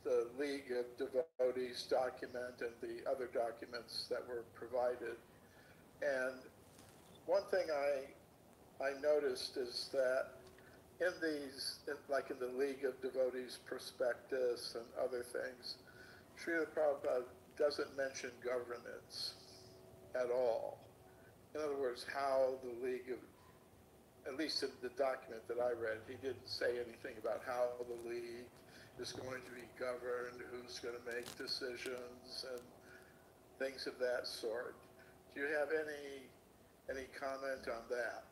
the League of Devotees document and the other documents that were provided. And one thing I noticed is that in these, like in the League of Devotees prospectus and other things, Srila Prabhupada doesn't mention governance at all. In other words, how the League of, at least in the document that I read, he didn't say anything about how the League is going to be governed, who's going to make decisions, and things of that sort. Do you have any comment on that?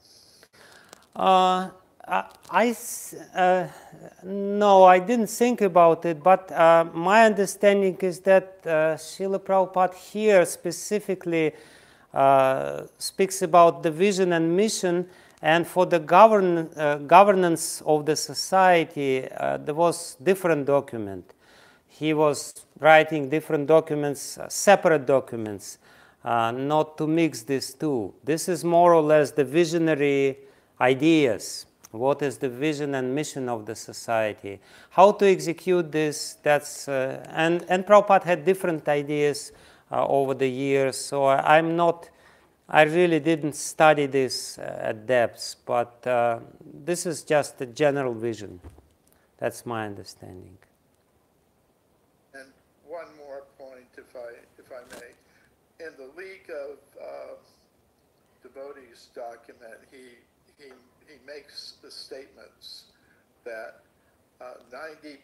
No, I didn't think about it, but my understanding is that Srila Prabhupada here specifically speaks about the vision and mission, and for the governance of the society, there was different document. He was writing different documents, separate documents, not to mix these two. This is more or less the visionary ideas. What is the vision and mission of the society? How to execute this? That's and Prabhupada had different ideas over the years. So I really didn't study this at depth, but this is just a general vision. That's my understanding. And one more point, if I may. In the League of Devotees document, he makes the statements that 95%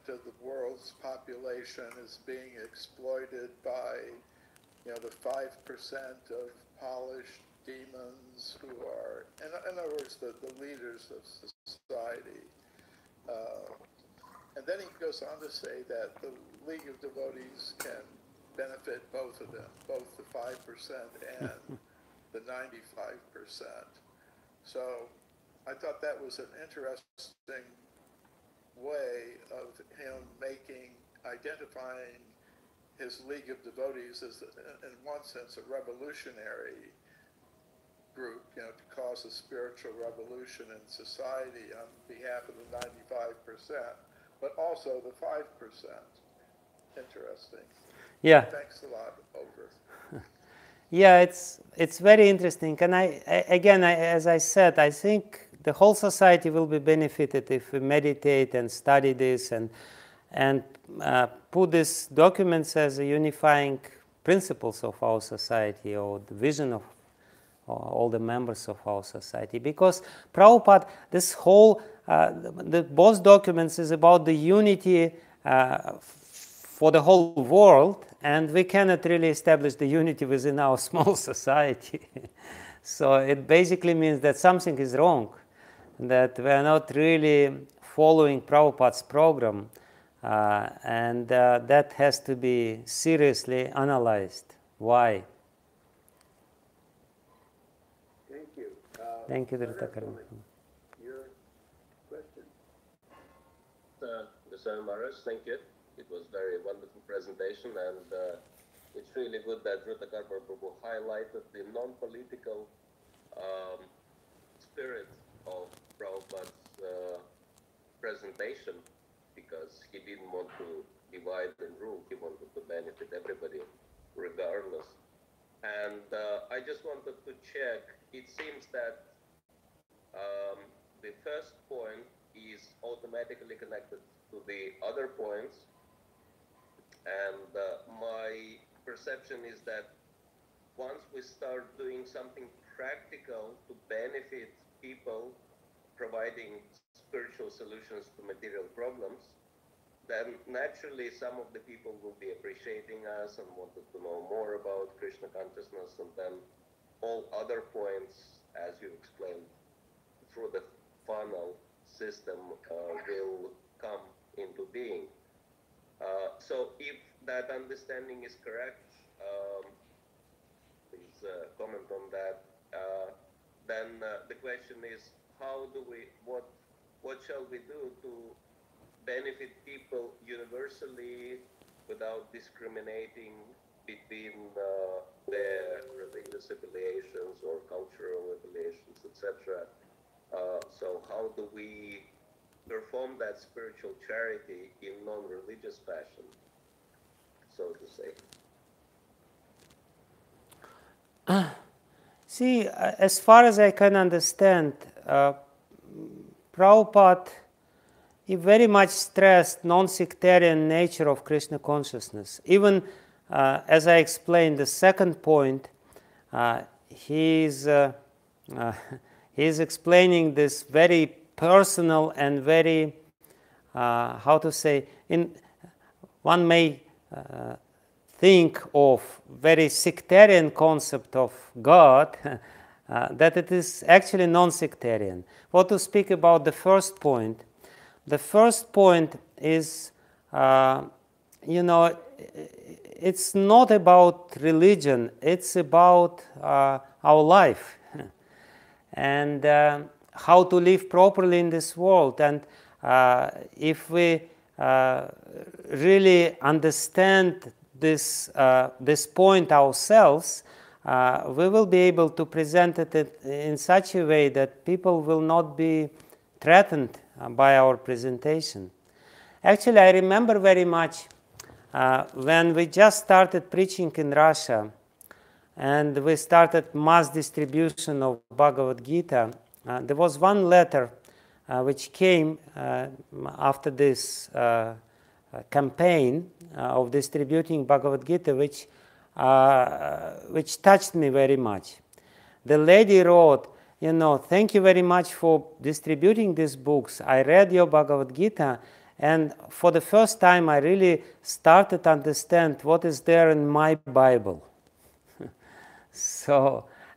of the world's population is being exploited by, the 5% of polished demons who are, in other words, the leaders of society. And then he goes on to say that the League of Devotees can benefit both of them, both the 5% and the 95%. So I thought that was an interesting way of him identifying his League of Devotees as, in one sense, a revolutionary group, to cause a spiritual revolution in society on behalf of the 95%, but also the 5%. Interesting. Yeah. Thanks a lot. Over. Yeah, it's very interesting, and again, as I said, I think the whole society will be benefited if we meditate and study this and put these documents as a unifying principles of our society, or the vision of all the members of our society. Because Prabhupada, this whole both documents is about the unity for the whole world, and we cannot really establish the unity within our small society. So it basically means that something is wrong, that we are not really following Prabhupada's program, and that has to be seriously analyzed. Why? Thank you. Thank you, Dr. Dr. Karim. Your question? Mr. Maharaj, thank you. It was very wonderful presentation, and it's really good that Rutakar Prabhu highlighted the non-political spirit of Prabhupada's presentation, because he didn't want to divide and rule. He wanted to benefit everybody regardless. And I just wanted to check, it seems that the first point is automatically connected to the other points, and my perception is that once we start doing something practical to benefit people, providing spiritual solutions to material problems, then naturally some of the people will be appreciating us and wanted to know more about Krishna consciousness, and then all other points, as you explained, through the funnel system will come into being. So if that understanding is correct, please comment on that. Then the question is, how do we, what shall we do to benefit people universally without discriminating between their religious affiliations or cultural affiliations, etc.? So how do we perform that spiritual charity in non-religious fashion, so to say? See, as far as I can understand, Prabhupada, he very much stressed non-sectarian nature of Krishna consciousness. Even as I explained, the second point, he is explaining this very personal and very, how to say, one may think of very sectarian concept of God, that it is actually non-sectarian. What to speak about the first point? The first point is, it's not about religion, it's about our life and how to live properly in this world. And if we really understand this point ourselves, we will be able to present it in such a way that people will not be threatened by our presentation. Actually, I remember very much when we just started preaching in Russia and we started mass distribution of Bhagavad Gita, there was one letter which came after this campaign of distributing Bhagavad Gita, which touched me very much. The lady wrote, thank you very much for distributing these books. I read your Bhagavad Gita, and for the first time I really started to understand what is there in my Bible.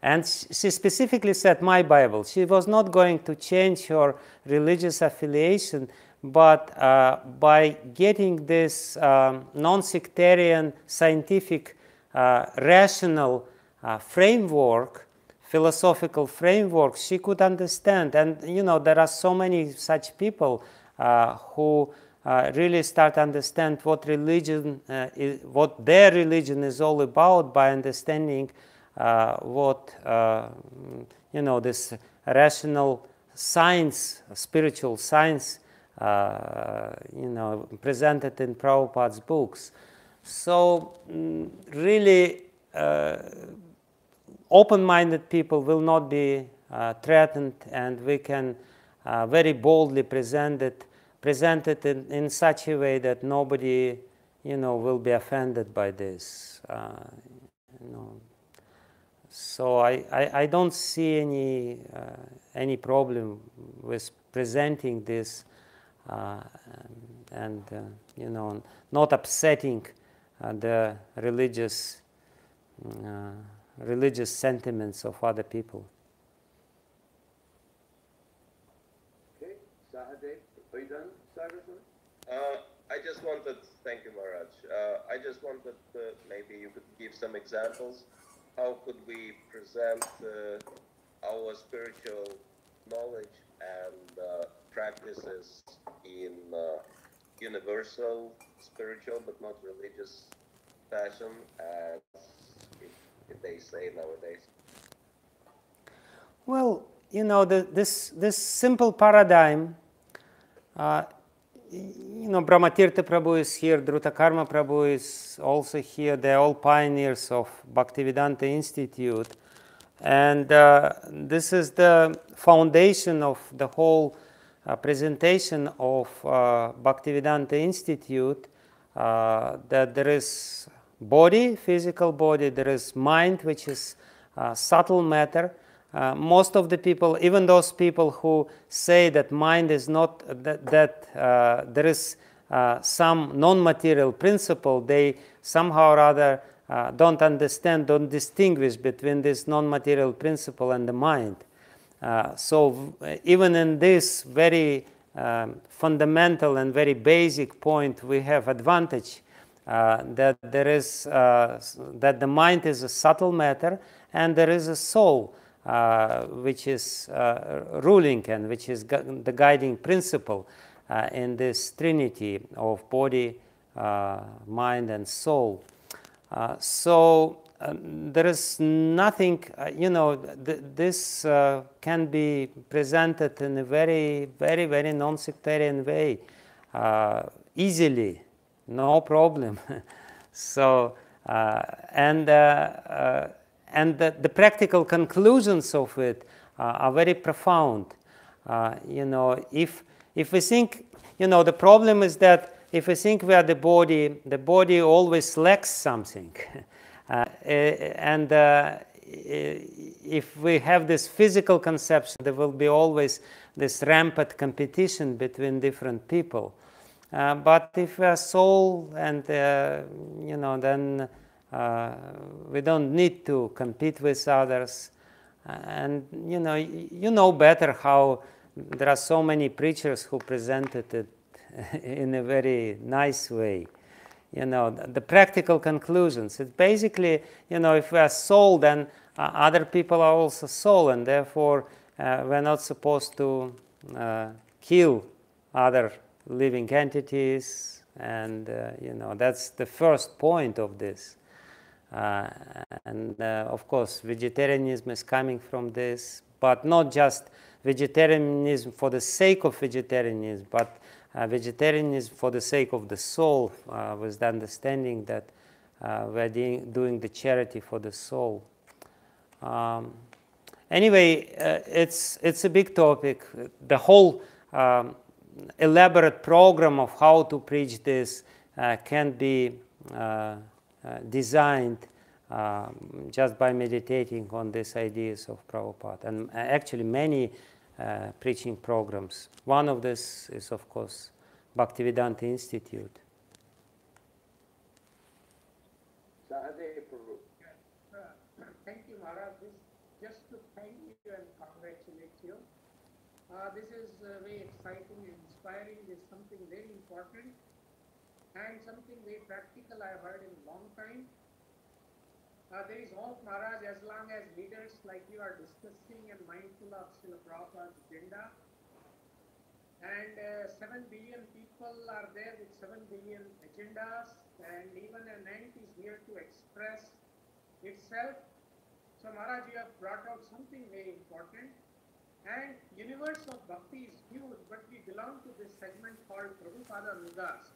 And she specifically said my Bible. She was not going to change her religious affiliation, but by getting this non-sectarian, scientific, rational framework, philosophical framework, she could understand. And there are so many such people who really start to understand what religion, what their religion is all about by understanding what this rational science, spiritual science, presented in Prabhupada's books. So really, open-minded people will not be threatened, and we can very boldly present it in such a way that nobody, will be offended by this. So I don't see any problem with presenting this and not upsetting the religious sentiments of other people. Okay, Sahadev, are you done, Sagar? Thank you, Maharaj. I just wanted, maybe you could give some examples. How could we present our spiritual knowledge and practices in universal, spiritual, but not religious fashion, as if they say nowadays? Well, this simple paradigm, Brahmatirtha Prabhu is here, Drutakarma Prabhu is also here. They're all pioneers of Bhaktivedanta Institute. And this is the foundation of the whole presentation of Bhaktivedanta Institute, that there is body, physical body, there is mind, which is subtle matter. Most of the people, even those people who say that mind is not, that there is some non-material principle, they somehow or other don't understand, don't distinguish between this non-material principle and the mind. So even in this very fundamental and very basic point, we have advantage that there is that the mind is a subtle matter and there is a soul which is ruling and which is the guiding principle in this trinity of body, mind, and soul. So there is nothing, this can be presented in a very, very, very non-sectarian way, easily, no problem. So, and the practical conclusions of it are very profound. If we think, the problem is that if we think we are the body always lacks something. And if we have this physical conception, there will be always this rampant competition between different people. But if we are soul, and then we don't need to compete with others. And you know better how there are so many preachers who presented it in a very nice way. The practical conclusions. It's basically, if we are soul, then other people are also soul, and therefore we're not supposed to kill other living entities. And, that's the first point of this. And of course, vegetarianism is coming from this, but not just vegetarianism for the sake of vegetarianism, but vegetarianism for the sake of the soul, with the understanding that we're doing the charity for the soul. Anyway, it's a big topic. The whole elaborate program of how to preach this can be designed just by meditating on these ideas of Prabhupada. And actually many preaching programs. One of this is, of course, Bhaktivedanta Institute. Sahadev Prabhu. Thank you, Maharaj. Just to thank you and congratulate you. This is very exciting and inspiring. This is something very important and something very practical I have heard in a long time. There is hope, Maharaj, as long as leaders like you are discussing and mindful of Srila Prabhupada's agenda. And 7 billion people are there with 7 billion agendas, and even an ant is here to express itself. So Maharaj, you have brought out something very important. And universe of bhakti is huge, but we belong to this segment called Prabhupada Nudas.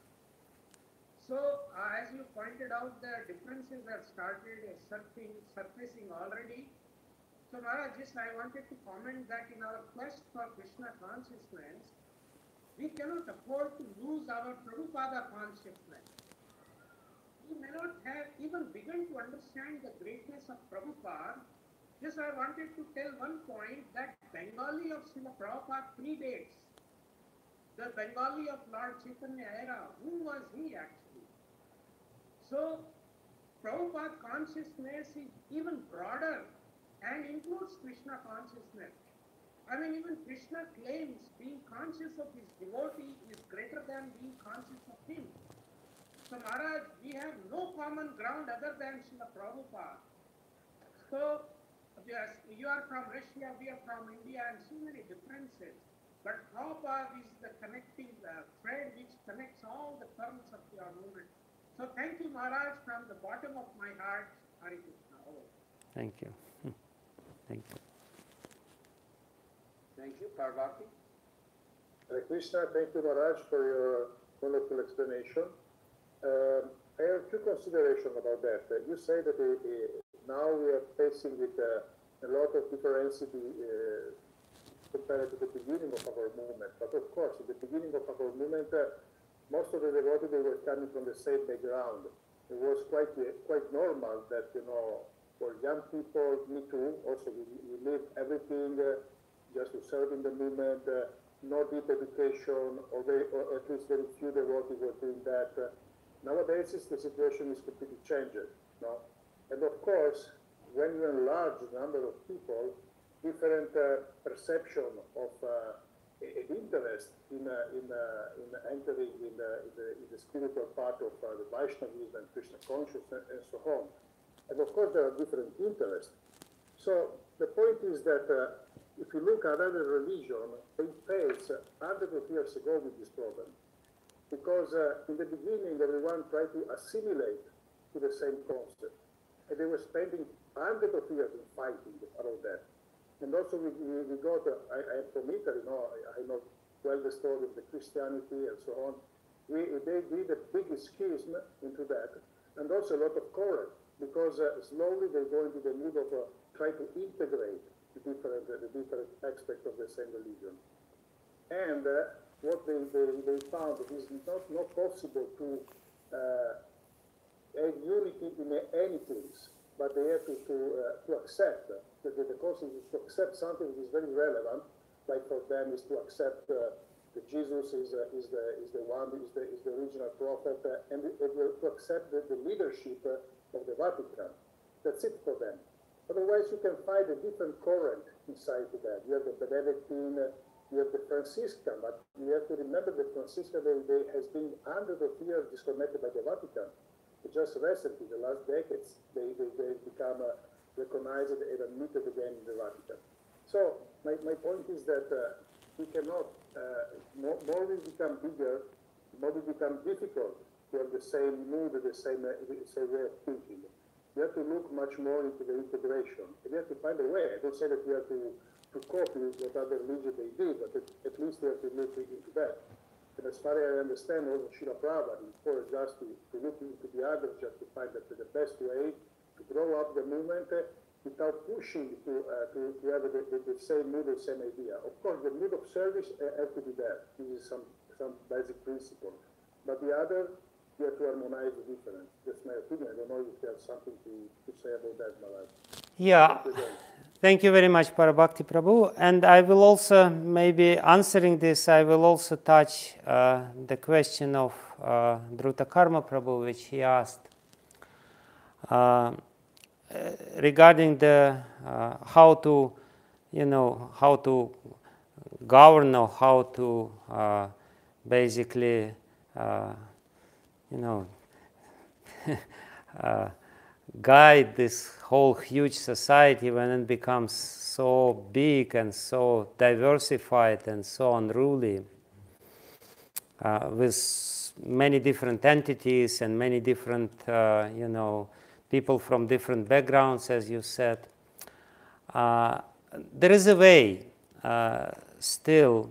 So, as you pointed out, the differences have started surfacing already. So Maharaj, just I wanted to comment that in our quest for Krishna consciousness, we cannot afford to lose our Prabhupada consciousness. We may not have even begun to understand the greatness of Prabhupada. Just I wanted to tell one point that Bengali of Srila Prabhupada predates the Bengali of Lord Chaitanya era. Who was he actually? So Prabhupada consciousness is even broader and includes Krishna consciousness. I mean, even Krishna claims being conscious of his devotee is greater than being conscious of him. So Maharaj, we have no common ground other than Srila Prabhupada. So, yes, you are from Russia, we are from India, and so many differences. But Prabhupada is the connecting thread which connects all the terms of your movement. So thank you, Maharaj, from the bottom of my heart. Hare Krishna. Thank you. Thank you. Thank you, Parvati. Hare Krishna, thank you, Maharaj, for your wonderful explanation. I have two considerations about that. You say that now we are facing with a lot of differences compared to the beginning of our movement. But of course, at the beginning of our movement, most of the devotees they were coming from the same background. It was quite normal that, you know, for young people, me too, also we leave everything just to serve in the movement, no deep education, or at least very few devotees were doing that. Nowadays, the situation is completely changed. No? And of course, when you enlarge the number of people, different perception of an interest in entering in the spiritual part of the Vaishnavism and Krishna consciousness and so on. And of course, there are different interests. So the point is that if you look at other religion, they faced hundreds of years ago with this problem. Because in the beginning, everyone tried to assimilate to the same concept. And they were spending hundreds of years in fighting around that. And also we got, I am from Italy, I know well the story of the Christianity and so on. They did a big schism into that, and also a lot of quarrel, because slowly they go into the mood of try to integrate the different aspects of the same religion. And what they found is not possible to have unity in any place, but they have to accept the concept is to accept something that is very relevant. Like for them is to accept that Jesus is the one, is the original prophet, and to accept the leadership of the Vatican. That's it for them. Otherwise, you can find a different current inside that. You have the Benedictine, you have the Franciscan, but you have to remember that Franciscan they has been hundreds of years disconnected by the Vatican. Just recently, the last decades, they become recognized and admitted again in the Vatican. So my point is that we cannot, more we become bigger, more we become difficult to have the same mood, the same way of thinking. You have to look much more into the integration. And you have to find a way. I don't say that you have to copy what other religions they do, but at least you have to look into that. And as far as I understand, also Srila Prabhupada encouraged us to look into the others, just to find that the best way to grow up the movement without pushing to have the same mood, the same idea. Of course, the mood of service has to be there. This is some basic principle. But the other, you have to harmonize the difference. That's my opinion. I don't know if you have something to say about that, Maharaj. Yeah. Thank you very much, Parabhakti Prabhu. And I will also, maybe answering this, I will also touch the question of Dhruta Karma Prabhu, which he asked regarding the how to govern or how to basically, guide this whole huge society when it becomes so big and so diversified and so unruly, with many different entities and many different, people from different backgrounds, as you said. There is a way still.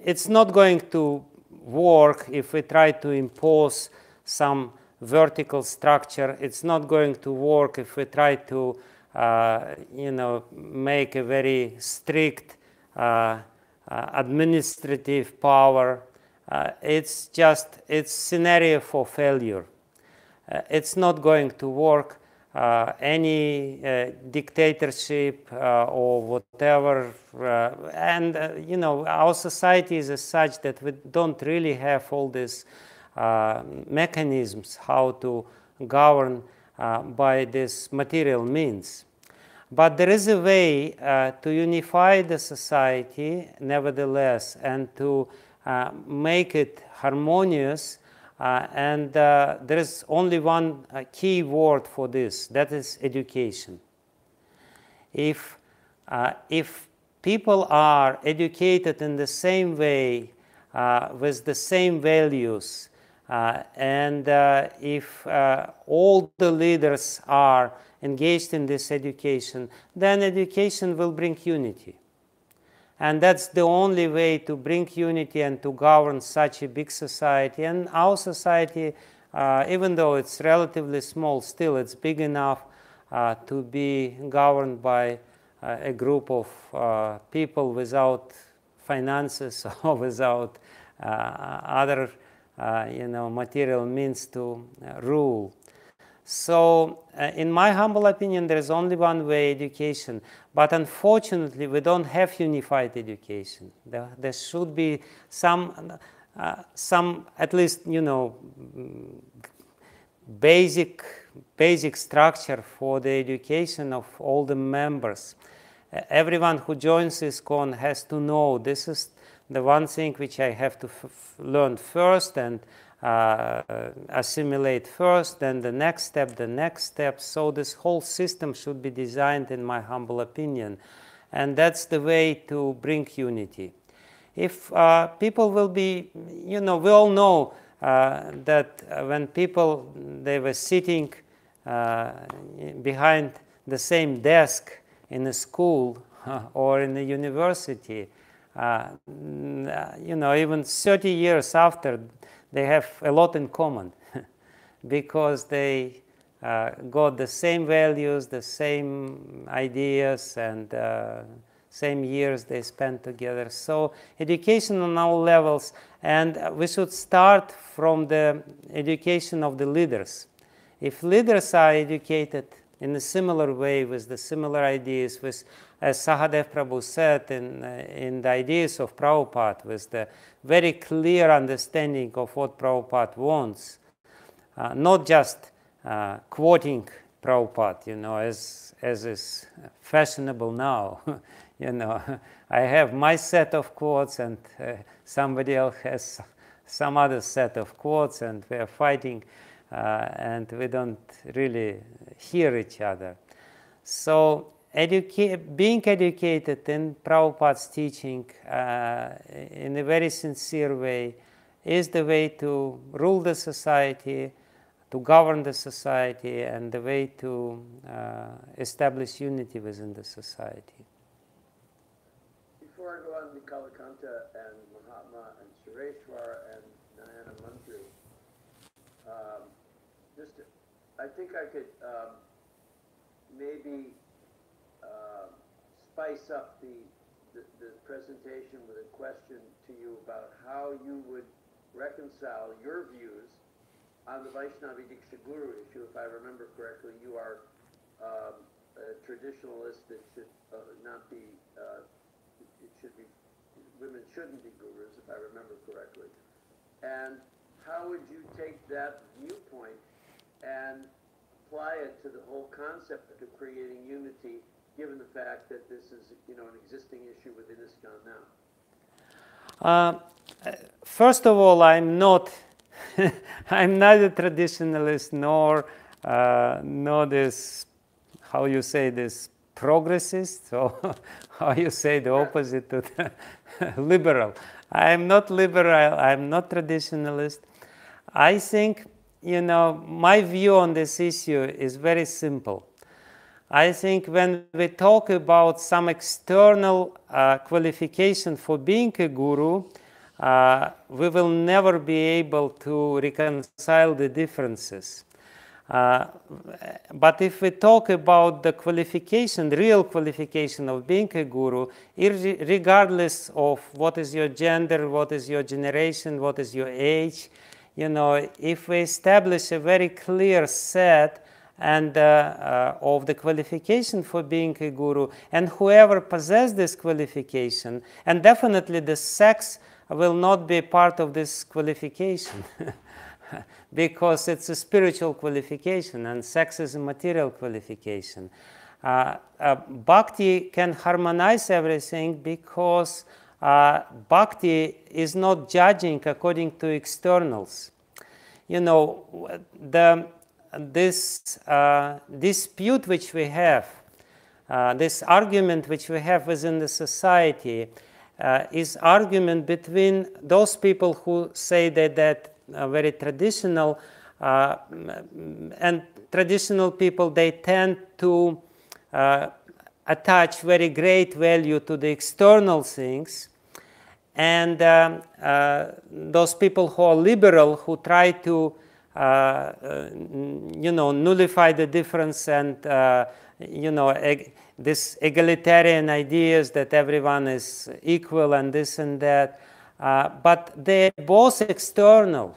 It's not going to work if we try to impose some vertical structure. It's not going to work if we try to, make a very strict administrative power. It's scenario for failure. It's not going to work. Any dictatorship or whatever, our society is as such that we don't really have all these mechanisms how to govern by this material means. But there is a way to unify the society, nevertheless, and to make it harmonious. And there is only one key word for this, that is education. If people are educated in the same way, with the same values, and if all the leaders are engaged in this education, then education will bring unity. And that's the only way to bring unity and to govern such a big society. And our society, even though it's relatively small, still it's big enough to be governed by a group of people without finances or without other material means to rule. So, in my humble opinion, there is only one way, education. But unfortunately, we don't have unified education. There should be some at least, basic structure for the education of all the members. Everyone who joins ISKCON has to know this is the one thing which I have to learn first and assimilate first, then the next step. So this whole system should be designed, in my humble opinion. And that's the way to bring unity. If people will be, we all know that when people, they were sitting behind the same desk in a school or in a university, even 30 years after, they have a lot in common because they got the same values, the same ideas, and same years they spent together. So education on all levels, and we should start from the education of the leaders. If leaders are educated in a similar way with the similar ideas, with, as Sahadev Prabhu said, in the ideas of Prabhupada, with the very clear understanding of what Prabhupada wants, not just quoting Prabhupada, as is fashionable now. I have my set of quotes and somebody else has some other set of quotes, and we are fighting and we don't really hear each other. So being educated in Prabhupada's teaching in a very sincere way is the way to rule the society, to govern the society, and the way to establish unity within the society. Before I go on to Kalakanta and Mahatma and Sureshwar and Nayana Mantri, I think I could maybe spice up the presentation with a question to you about how you would reconcile your views on the Vaishnavi Diksha Guru issue. If I remember correctly, you are a traditionalist that should not be, women shouldn't be gurus, if I remember correctly. And how would you take that viewpoint and apply it to the whole concept of creating unity, given the fact that this is, an existing issue within ISKCON now? First of all, I'm not a traditionalist, nor this, how you say this, progressist, or how you say the opposite to the liberal. I'm not liberal, I'm not traditionalist. I think, my view on this issue is very simple. I think when we talk about some external qualification for being a guru, we will never be able to reconcile the differences. But if we talk about the qualification, the real qualification of being a guru, regardless of what is your gender, what is your generation, what is your age, you know, if we establish a very clear set and of the qualification for being a guru, and whoever possesses this qualification, and definitely the sex will not be part of this qualification because it's a spiritual qualification and sex is a material qualification. Bhakti can harmonize everything because bhakti is not judging according to externals. You know, this dispute which we have, this argument which we have within the society is argument between those people who say that very traditional and traditional people, they tend to attach very great value to the external things, and those people who are liberal, who try to you know, nullify the difference and you know, this egalitarian ideas that everyone is equal and this and that, but they're both external.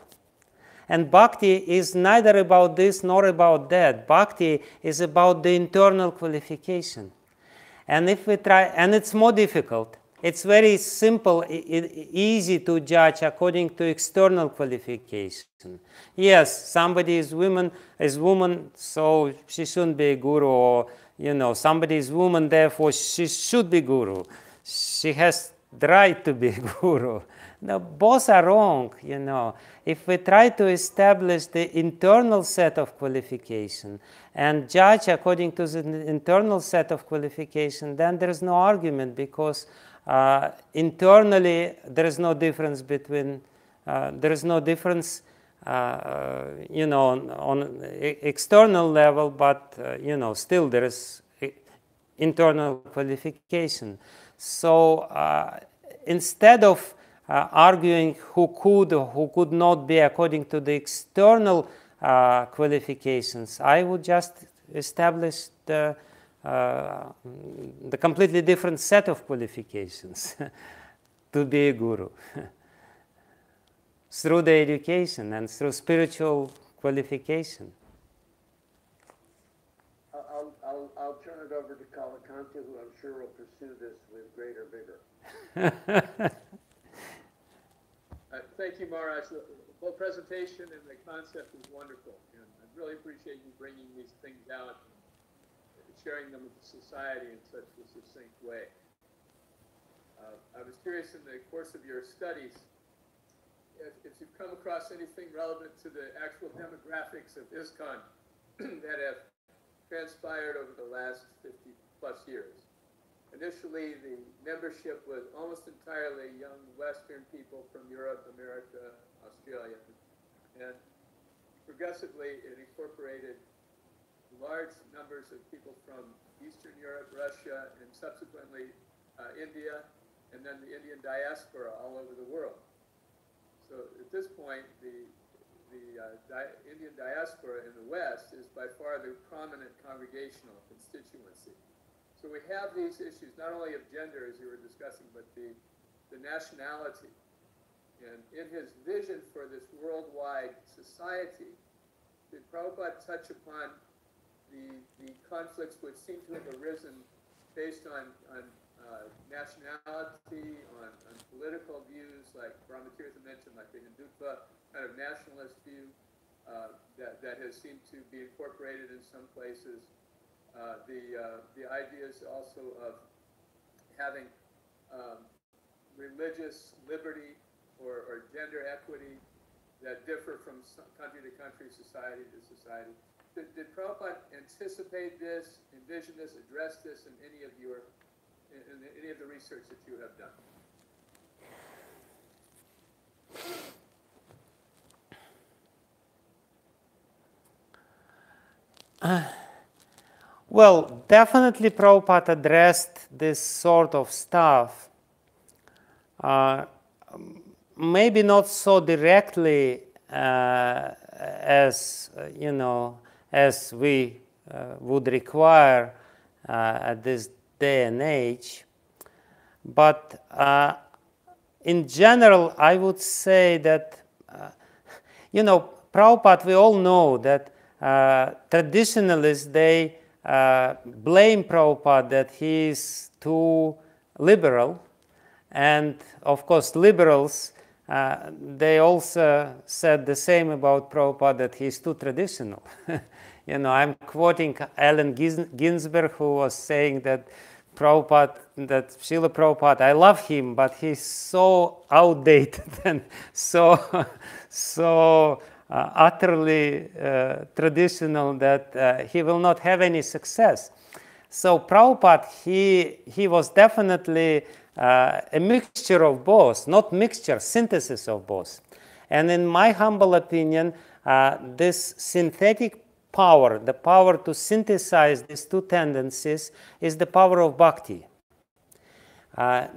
And bhakti is neither about this nor about that. Bhakti is about the internal qualification. And if we try, and it's more difficult. It's very simple, easy to judge according to external qualification. Yes, somebody is woman, so she shouldn't be a guru, or you know, somebody is woman, therefore she should be guru. She has the right to be a guru. No, both are wrong, you know. If we try to establish the internal set of qualification and judge according to the internal set of qualification, then there is no argument, because internally there is no difference between, there is no difference, you know, on external level, but, you know, still there is internal qualification. So instead of arguing who could or who could not be according to the external qualifications, I would just establish the completely different set of qualifications to be a guru through the education and through spiritual qualification. I'll turn it over to Kalakanta, who I'm sure will pursue this with greater vigor. Thank you, Maharaj. The whole presentation and the concept is wonderful, and I really appreciate you bringing these things out and sharing them with the society in such a succinct way. I was curious, in the course of your studies, if you've come across anything relevant to the actual demographics of ISKCON that have transpired over the last 50 plus years. Initially, the membership was almost entirely young Western people from Europe, America, Australia, and progressively it incorporated large numbers of people from Eastern Europe, Russia, and subsequently India, and then the Indian diaspora all over the world. So at this point, the Indian diaspora in the West is by far the prominent congregational constituency. So we have these issues, not only of gender, as you were discussing, but the nationality. And in his vision for this worldwide society, did Prabhupada touch upon the conflicts which seem to have arisen based on nationality, on political views, like Brahmatirtha mentioned, like the Hindutva kind of nationalist view that has seemed to be incorporated in some places. The ideas also of having religious liberty or gender equity that differ from country to country, society to society. Did Prabhupada anticipate this, envision this, address this in any of the research that you have done? Well, definitely Prabhupada addressed this sort of stuff. maybe not so directly as as we would require at this day and age, but in general, I would say that Prabhupada, we all know that traditionalists, they blame Prabhupada that he is too liberal, and of course liberals, they also said the same about Prabhupada, that he is too traditional. I'm quoting Allen Ginsberg, who was saying that Prabhupada, that Srila Prabhupada, I love him, but he's so outdated and so utterly traditional that he will not have any success. So Prabhupada, he was definitely a mixture of both, not mixture, synthesis of both. And in my humble opinion, this synthetic power, the power to synthesize these two tendencies, is the power of bhakti.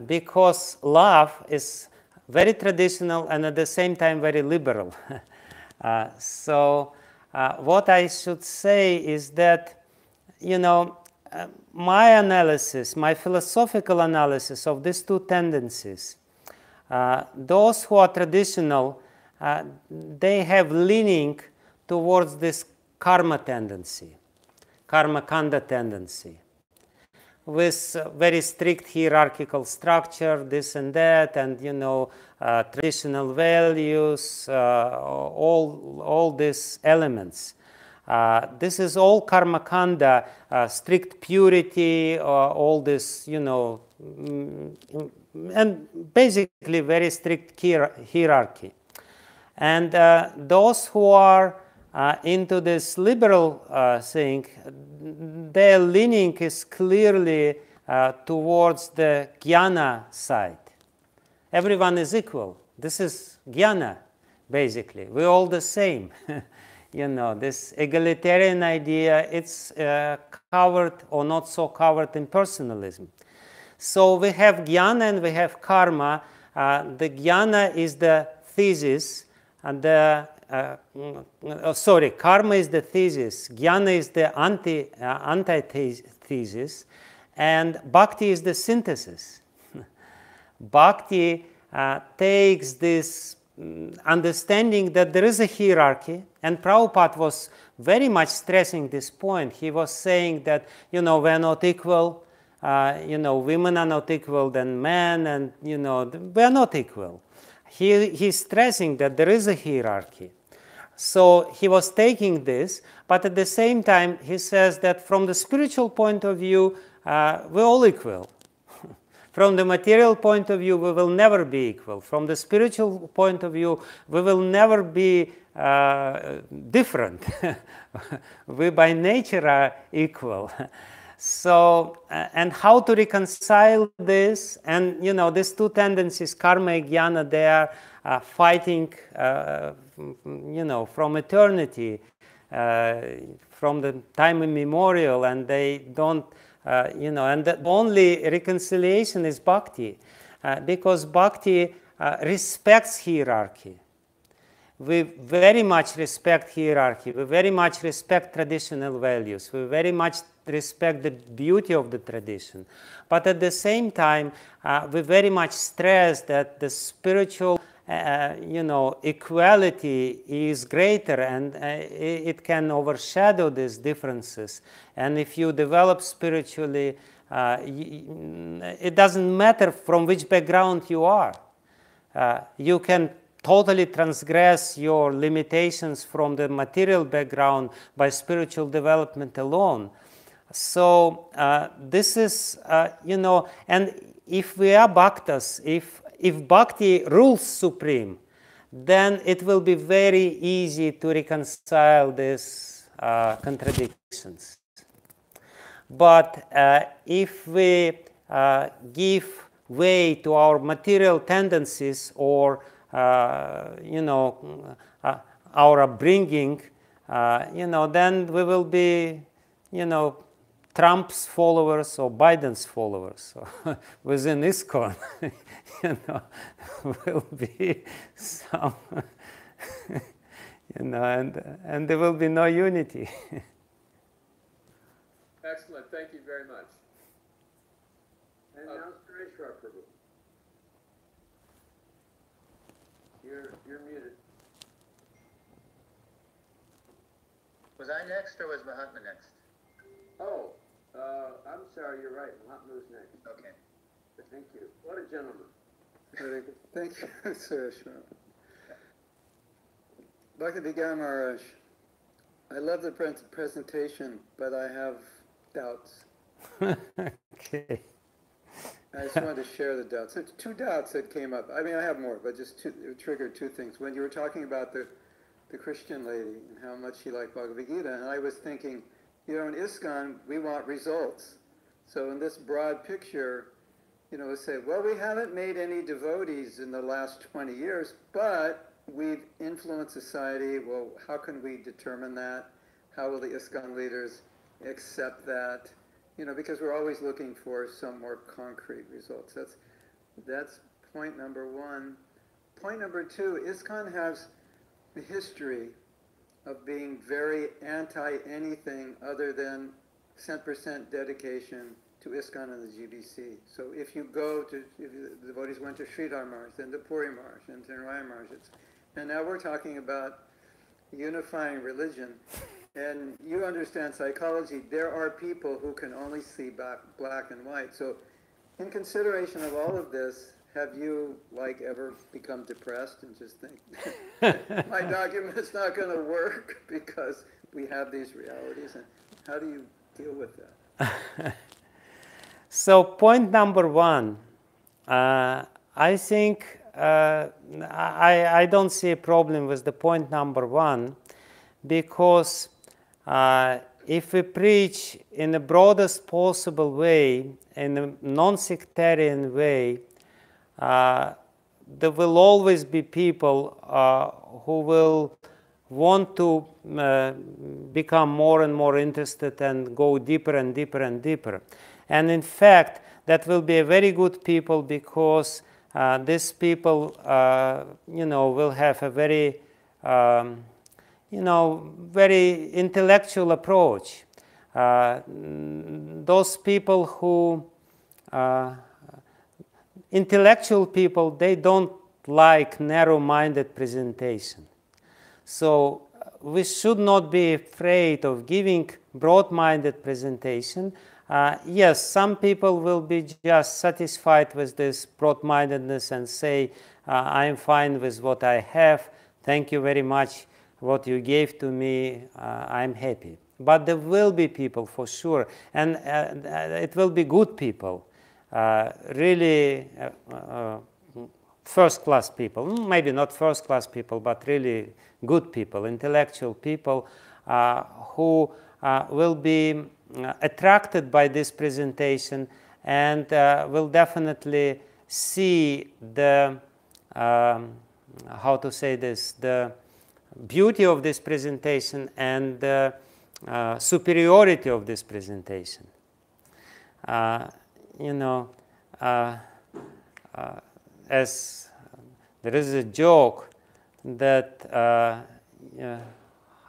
Because love is very traditional and at the same time very liberal. So what I should say is that, my analysis, my philosophical analysis of these two tendencies, those who are traditional, they have leaning towards this karma tendency, karma kanda tendency, with very strict hierarchical structure, this and that, and traditional values, all these elements. This is all karma kanda, strict purity, all this, and basically very strict hierarchy. And those who are into this liberal thing, their leaning is clearly towards the jnana side. Everyone is equal. This is jnana, basically. We're all the same. This egalitarian idea, it's covered or not so covered in personalism. So we have jnana and we have karma. The jnana is the thesis, and karma is the thesis, jnana is the antithesis, and bhakti is the synthesis. Bhakti takes this understanding that there is a hierarchy, and Prabhupada was very much stressing this point. He was saying that, we are not equal, women are not equal than men, and, we are not equal. He's stressing that there is a hierarchy. So he was taking this, but at the same time, he says that from the spiritual point of view, we're all equal. From the material point of view, we will never be equal. From the spiritual point of view, we will never be different. We by nature are equal. So, and how to reconcile this? And, these two tendencies, karma and jnana, they are fighting, from eternity, from the time immemorial, and they don't, and the only reconciliation is bhakti, because bhakti respects hierarchy. We very much respect hierarchy. We very much respect traditional values. We very much respect the beauty of the tradition. But at the same time, we very much stress that the spiritual, equality is greater, and it can overshadow these differences. And if you develop spiritually, it doesn't matter from which background you are. You can totally transgress your limitations from the material background by spiritual development alone. So this is, and if we are bhaktas, if bhakti rules supreme, then it will be very easy to reconcile these contradictions. But if we give way to our material tendencies or our upbringing, then we will be, Trump's followers or Biden's followers within ISKCON, will be some, and there will be no unity. Excellent. Thank you very much. And now Suresh Prabhu. You're muted. Was I next or was Mahatma next? Oh, I'm sorry, you're right. Mahatma's next. Okay. Thank you. What a gentleman. Very good. Thank you, Suresh. Dr. Vigyam Maharaj, I love the presentation, but I have doubts. Okay. I just wanted to share the doubts. There's two doubts that came up. I mean, I have more, but just it triggered two things. When you were talking about the Christian lady and how much she liked Bhagavad Gita, and I was thinking, in ISKCON, we want results. So in this broad picture, we say, well, we haven't made any devotees in the last 20 years, but we've influenced society. Well, how can we determine that? How will the ISKCON leaders accept that? Because we're always looking for some more concrete results. That's point number one. Point number two, ISKCON has the history of being very anti-anything other than 100% dedication to ISKCON and the GBC. So if the devotees went to Sridhar Maharaj, then to Puri Maharaj, and to Narayana Maharaj, and now we're talking about unifying religion. And you understand psychology, there are people who can only see black and white. So in consideration of all of this, have you ever become depressed and just think, my document is not going to work because we have these realities? And how do you deal with that? So point number one, I think I don't see a problem with the point number one, because if we preach in the broadest possible way, in a non-sectarian way, there will always be people who will want to become more and more interested and go deeper and deeper and deeper. And in fact, that will be a very good people, because these people, will have a very, very intellectual approach. Those people who, intellectual people, they don't like narrow-minded presentation. So we should not be afraid of giving broad-minded presentation. Yes, some people will be just satisfied with this broad-mindedness and say, I'm fine with what I have. Thank you very much. What you gave to me, I'm happy. But there will be people for sure, and it will be good people, really first-class people. Maybe not first-class people, but really good people, intellectual people who will be attracted by this presentation and will definitely see the, how to say this, the beauty of this presentation and the superiority of this presentation. As there is a joke that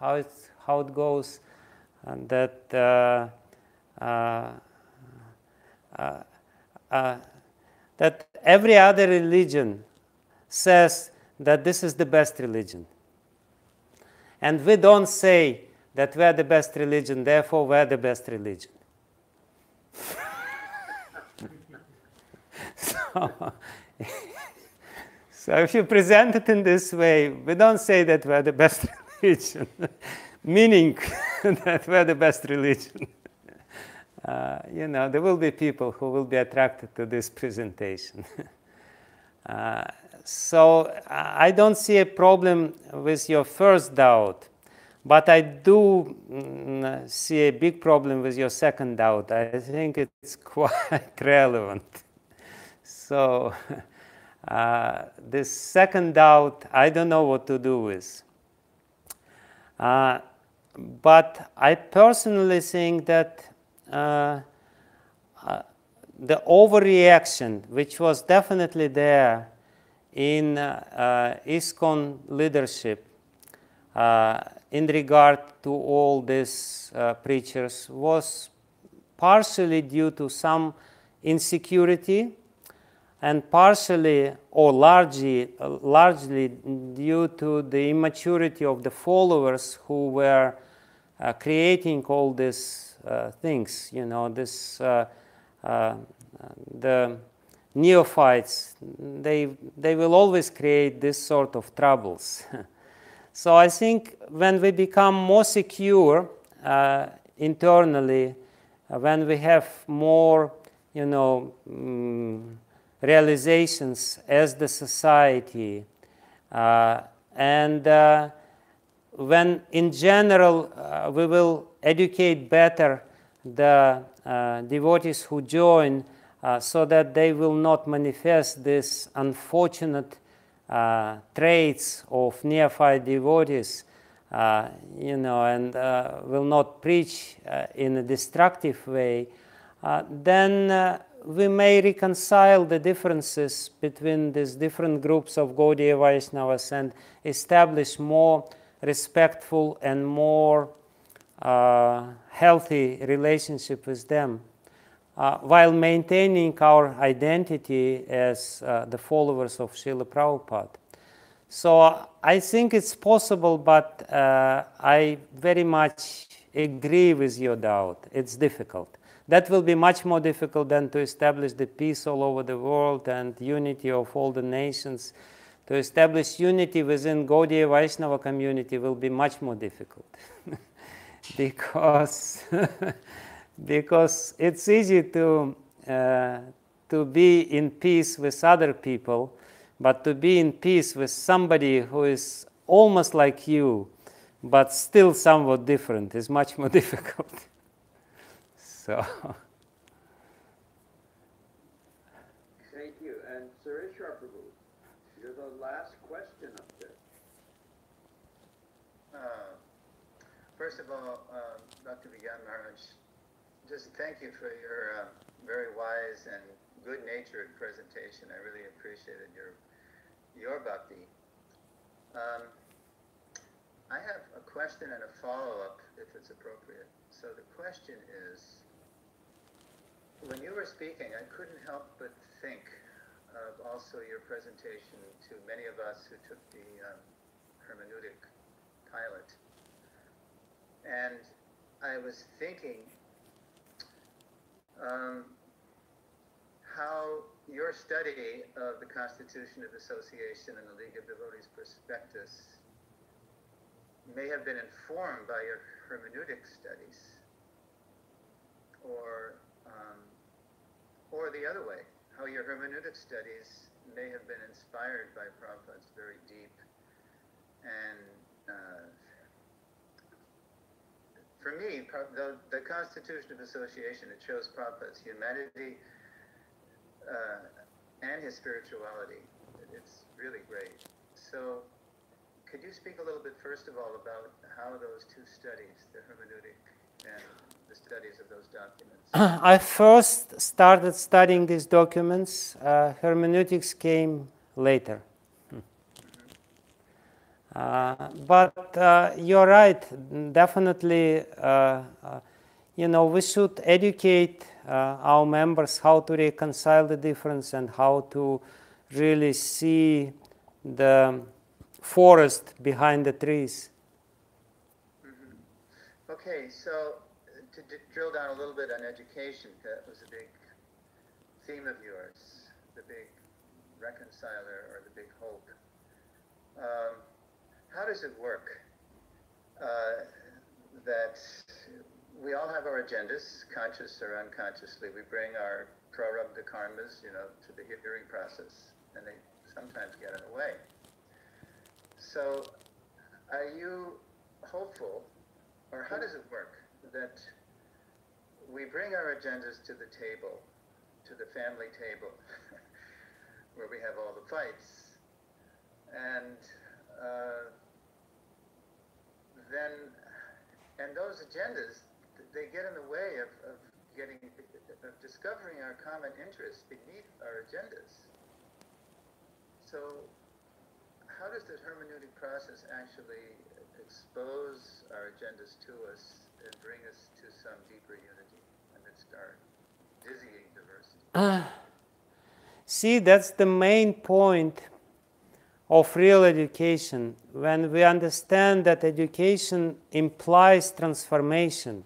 how it goes, that that every other religion says that this is the best religion, and we don't say that we're the best religion, therefore we're the best religion. So if you present it in this way, we don't say that we're the best religion, meaning that we're the best religion. There will be people who will be attracted to this presentation. So I don't see a problem with your first doubt, but I do see a big problem with your second doubt. I think it's quite relevant. So this second doubt, I don't know what to do with. But I personally think that the overreaction, which was definitely there in ISKCON leadership in regard to all these preachers, was partially due to some insecurity and partially or largely due to the immaturity of the followers who were creating all these things. You know, the neophytes, they will always create this sort of troubles. So I think when we become more secure internally, when we have more, you know, realizations as the society, and when in general we will educate better the devotees who join, so that they will not manifest this unfortunate traits of neophyte devotees, you know, and will not preach in a destructive way, then we may reconcile the differences between these different groups of Gaudiya Vaishnavas and establish more respectful and more healthy relationship with them, while maintaining our identity as the followers of Srila Prabhupada. So I think it's possible, but I very much agree with your doubt. It's difficult. That will be much more difficult than to establish the peace all over the world and unity of all the nations. To establish unity within Gaudiya Vaishnava community will be much more difficult because because it's easy to be in peace with other people, but to be in peace with somebody who is almost like you, but still somewhat different is much more difficult. So. Thank you. And Sureshwar Prabhu, you're the last question up there. First of all, Dr. Vigyan Maharaj, just thank you for your very wise and good-natured presentation. I really appreciated your bhakti. I have a question and a follow-up, if it's appropriate. So the question is, when you were speaking, I couldn't help but think of also your presentation to many of us who took the hermeneutic pilot. And I was thinking how your study of the Constitution of Association and the League of Devotees Prospectus may have been informed by your hermeneutic studies, or the other way, how your hermeneutic studies may have been inspired by Prabhupada's very deep and for me, the Constitution of Association, it shows Prabhupada's humanity and his spirituality. It's really great. So could you speak a little bit, first of all, about how those two studies, the hermeneutic and the studies of those documents? I first started studying these documents. Hermeneutics came later. But you're right, definitely, you know, we should educate our members how to reconcile the difference and how to really see the forest behind the trees. Mm-hmm. Okay, so to drill down a little bit on education, that was a big theme of yours, the big reconciler or the big hope. How does it work that we all have our agendas, conscious or unconsciously? We bring our prarabdha karmas, you know, to the hearing process, and they sometimes get in the way. So are you hopeful, or how does it work, that we bring our agendas to the table, to the family table, where we have all the fights, and then those agendas, they get in the way of discovering our common interests beneath our agendas. So how does the hermeneutic process actually expose our agendas to us and bring us to some deeper unity amidst our dizzying diversity? See, that's the main point of real education. When we understand that education implies transformation,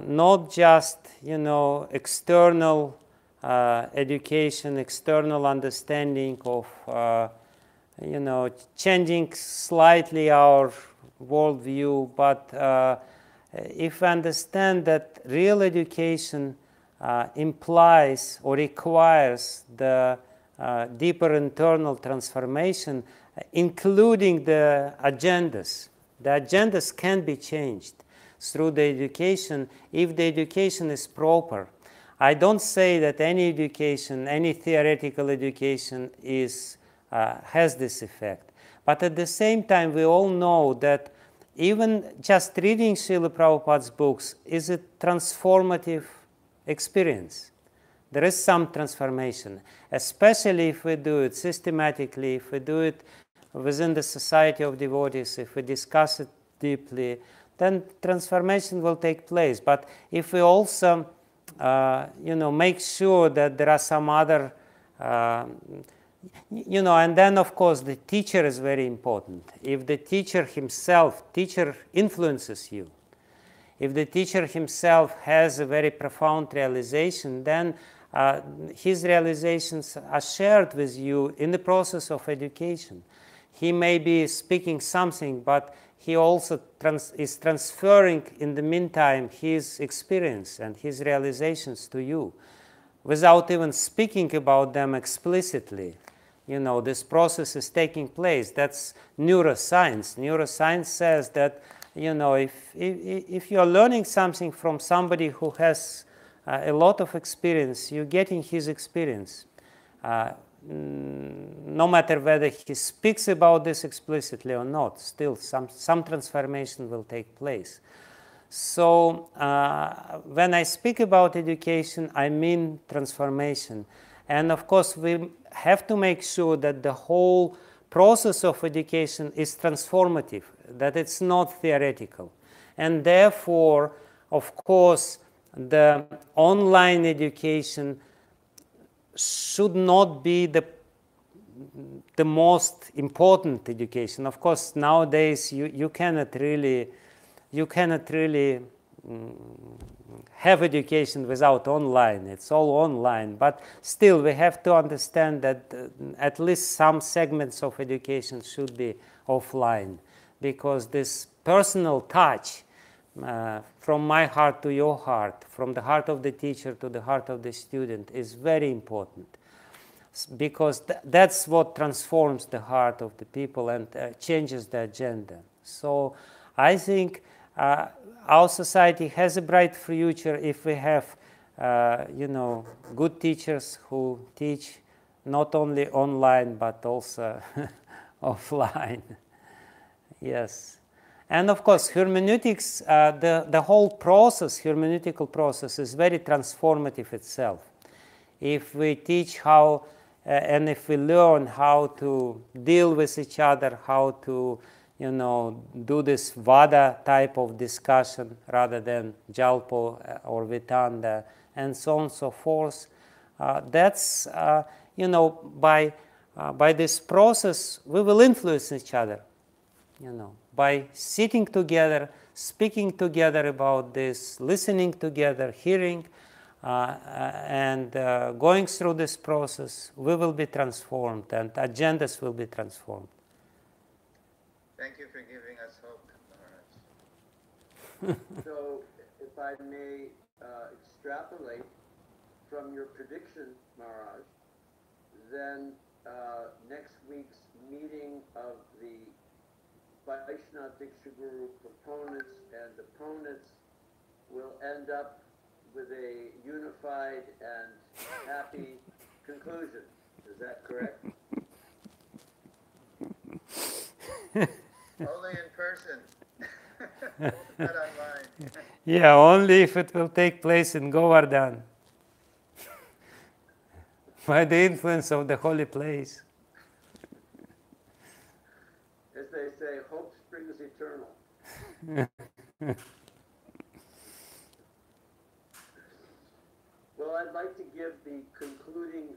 not just, external education, external understanding of, changing slightly our worldview, but if we understand that real education implies or requires the deeper internal transformation, including the agendas. The agendas can be changed through the education if the education is proper. I don't say that any education, any theoretical education has this effect. But at the same time, we all know that even just reading Srila Prabhupada's books is a transformative experience. There is some transformation, especially if we do it systematically, if we do it within the society of devotees, if we discuss it deeply, then transformation will take place. But if we also, make sure that there are some other, and then of course the teacher is very important. If the teacher influences you, if the teacher himself has a very profound realization, then his realizations are shared with you in the process of education. He may be speaking something, but he also is transferring in the meantime his experience and his realizations to you without even speaking about them explicitly. This process is taking place. That's neuroscience. Neuroscience says that, if you're learning something from somebody who has a lot of experience, you're getting his experience. No matter whether he speaks about this explicitly or not, still some transformation will take place. So when I speak about education, I mean transformation. And of course, we have to make sure that the whole process of education is transformative, that it's not theoretical. And therefore, of course, the online education should not be the most important education. Of course, nowadays you cannot really have education without online. It's all online. But still, we have to understand that at least some segments of education should be offline, because this personal touch from my heart to your heart, from the heart of the teacher to the heart of the student is very important, because that's what transforms the heart of the people and changes the agenda. So I think our society has a bright future if we have, good teachers who teach not only online but also offline. Yes. And of course, hermeneutics, the whole process, hermeneutical process, is very transformative itself. If we teach how, and if we learn how to deal with each other, how to, do this Vada type of discussion rather than Jalpo or Vitanda, and so on and so forth, that's, by this process, we will influence each other, by sitting together, speaking together about this, listening together, hearing, and going through this process, we will be transformed and agendas will be transformed. Thank you for giving us hope, Maharaj. So, if I may extrapolate from your prediction, Maharaj, then next week's meeting of the Vaishnava Diksha Guru proponents and opponents will end up with a unified and happy conclusion. Is that correct? Only in person. Not online. Yeah, only if it will take place in Govardhan. By the influence of the holy place. As they say, hope springs eternal. Well, I'd like to give the concluding,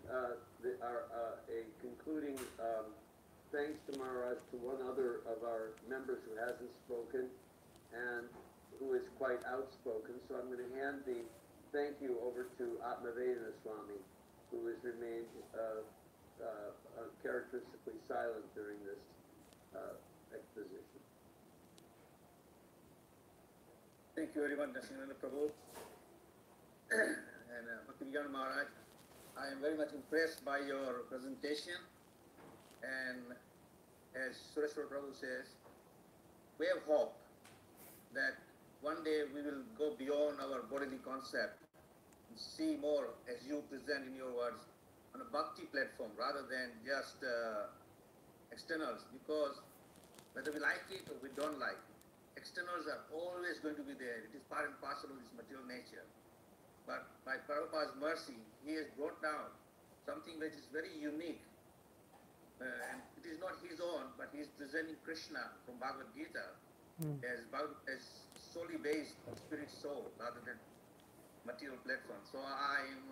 thanks to Maharaj to one other of our members who hasn't spoken and who is quite outspoken. So I'm going to hand the thank you over to Atmavedana Swami, who has remained characteristically silent during this exposition. Thank you very much, Narasimhan Prabhu. And Bhaktivedanta Maharaj, I am very much impressed by your presentation. And as Sureshwar Prabhu says, we have hope that one day we will go beyond our bodily concept and see more, as you present in your words, on a bhakti platform rather than just externals. Because whether we like it or we don't like it, externals are always going to be there. It is part and parcel of this material nature. But by Prabhupada's mercy, he has brought down something which is very unique. And it is not his own, but he is presenting Krishna from Bhagavad Gita as solely based on spirit soul rather than material platform. So I am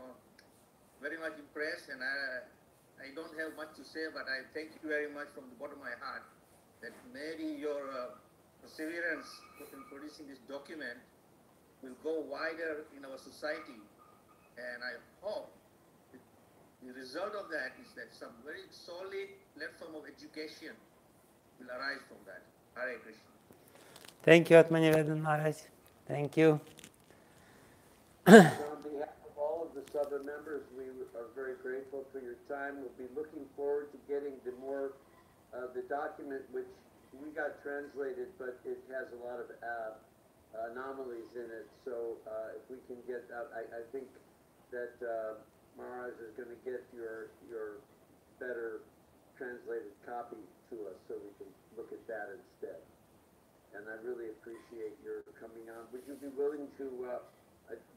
very much impressed, and I don't have much to say, but I thank you very much from the bottom of my heart that maybe your perseverance in producing this document will go wider in our society, and I hope the result of that is that some very solid platform of education will arise from that. Hare Krishna. Thank you, Atmavedana Maharaj. Thank you. So on behalf of all of the Sabha members, we are very grateful for your time. We'll be looking forward to getting the document, which we got translated, but it has a lot of anomalies in it. So if we can get out, I think that Maharaj is going to get your better translated copy to us so we can look at that instead. And I really appreciate your coming on. Would you be willing to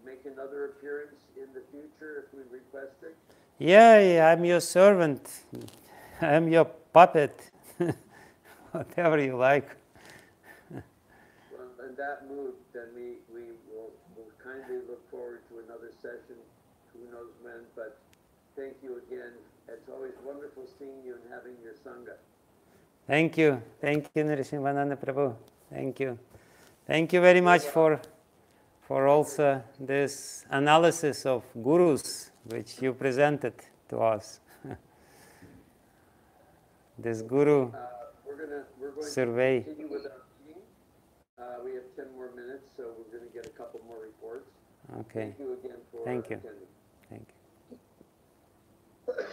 make another appearance in the future if we request it? Yeah, I'm your servant. I'm your puppet. Whatever you like. Well, in that mood, then we will kindly look forward to another session. Who knows when, but thank you again. It's always wonderful seeing you and having your Sangha. Thank you. Thank you, Narasimhananda Prabhu. Thank you. Thank you very much for also this analysis of gurus which you presented to us. This guru we're going survey. to continue with our meeting. We have 10 more minutes, so we're going to get a couple more reports. Okay. Thank you again for Thank you. attending. Thank you.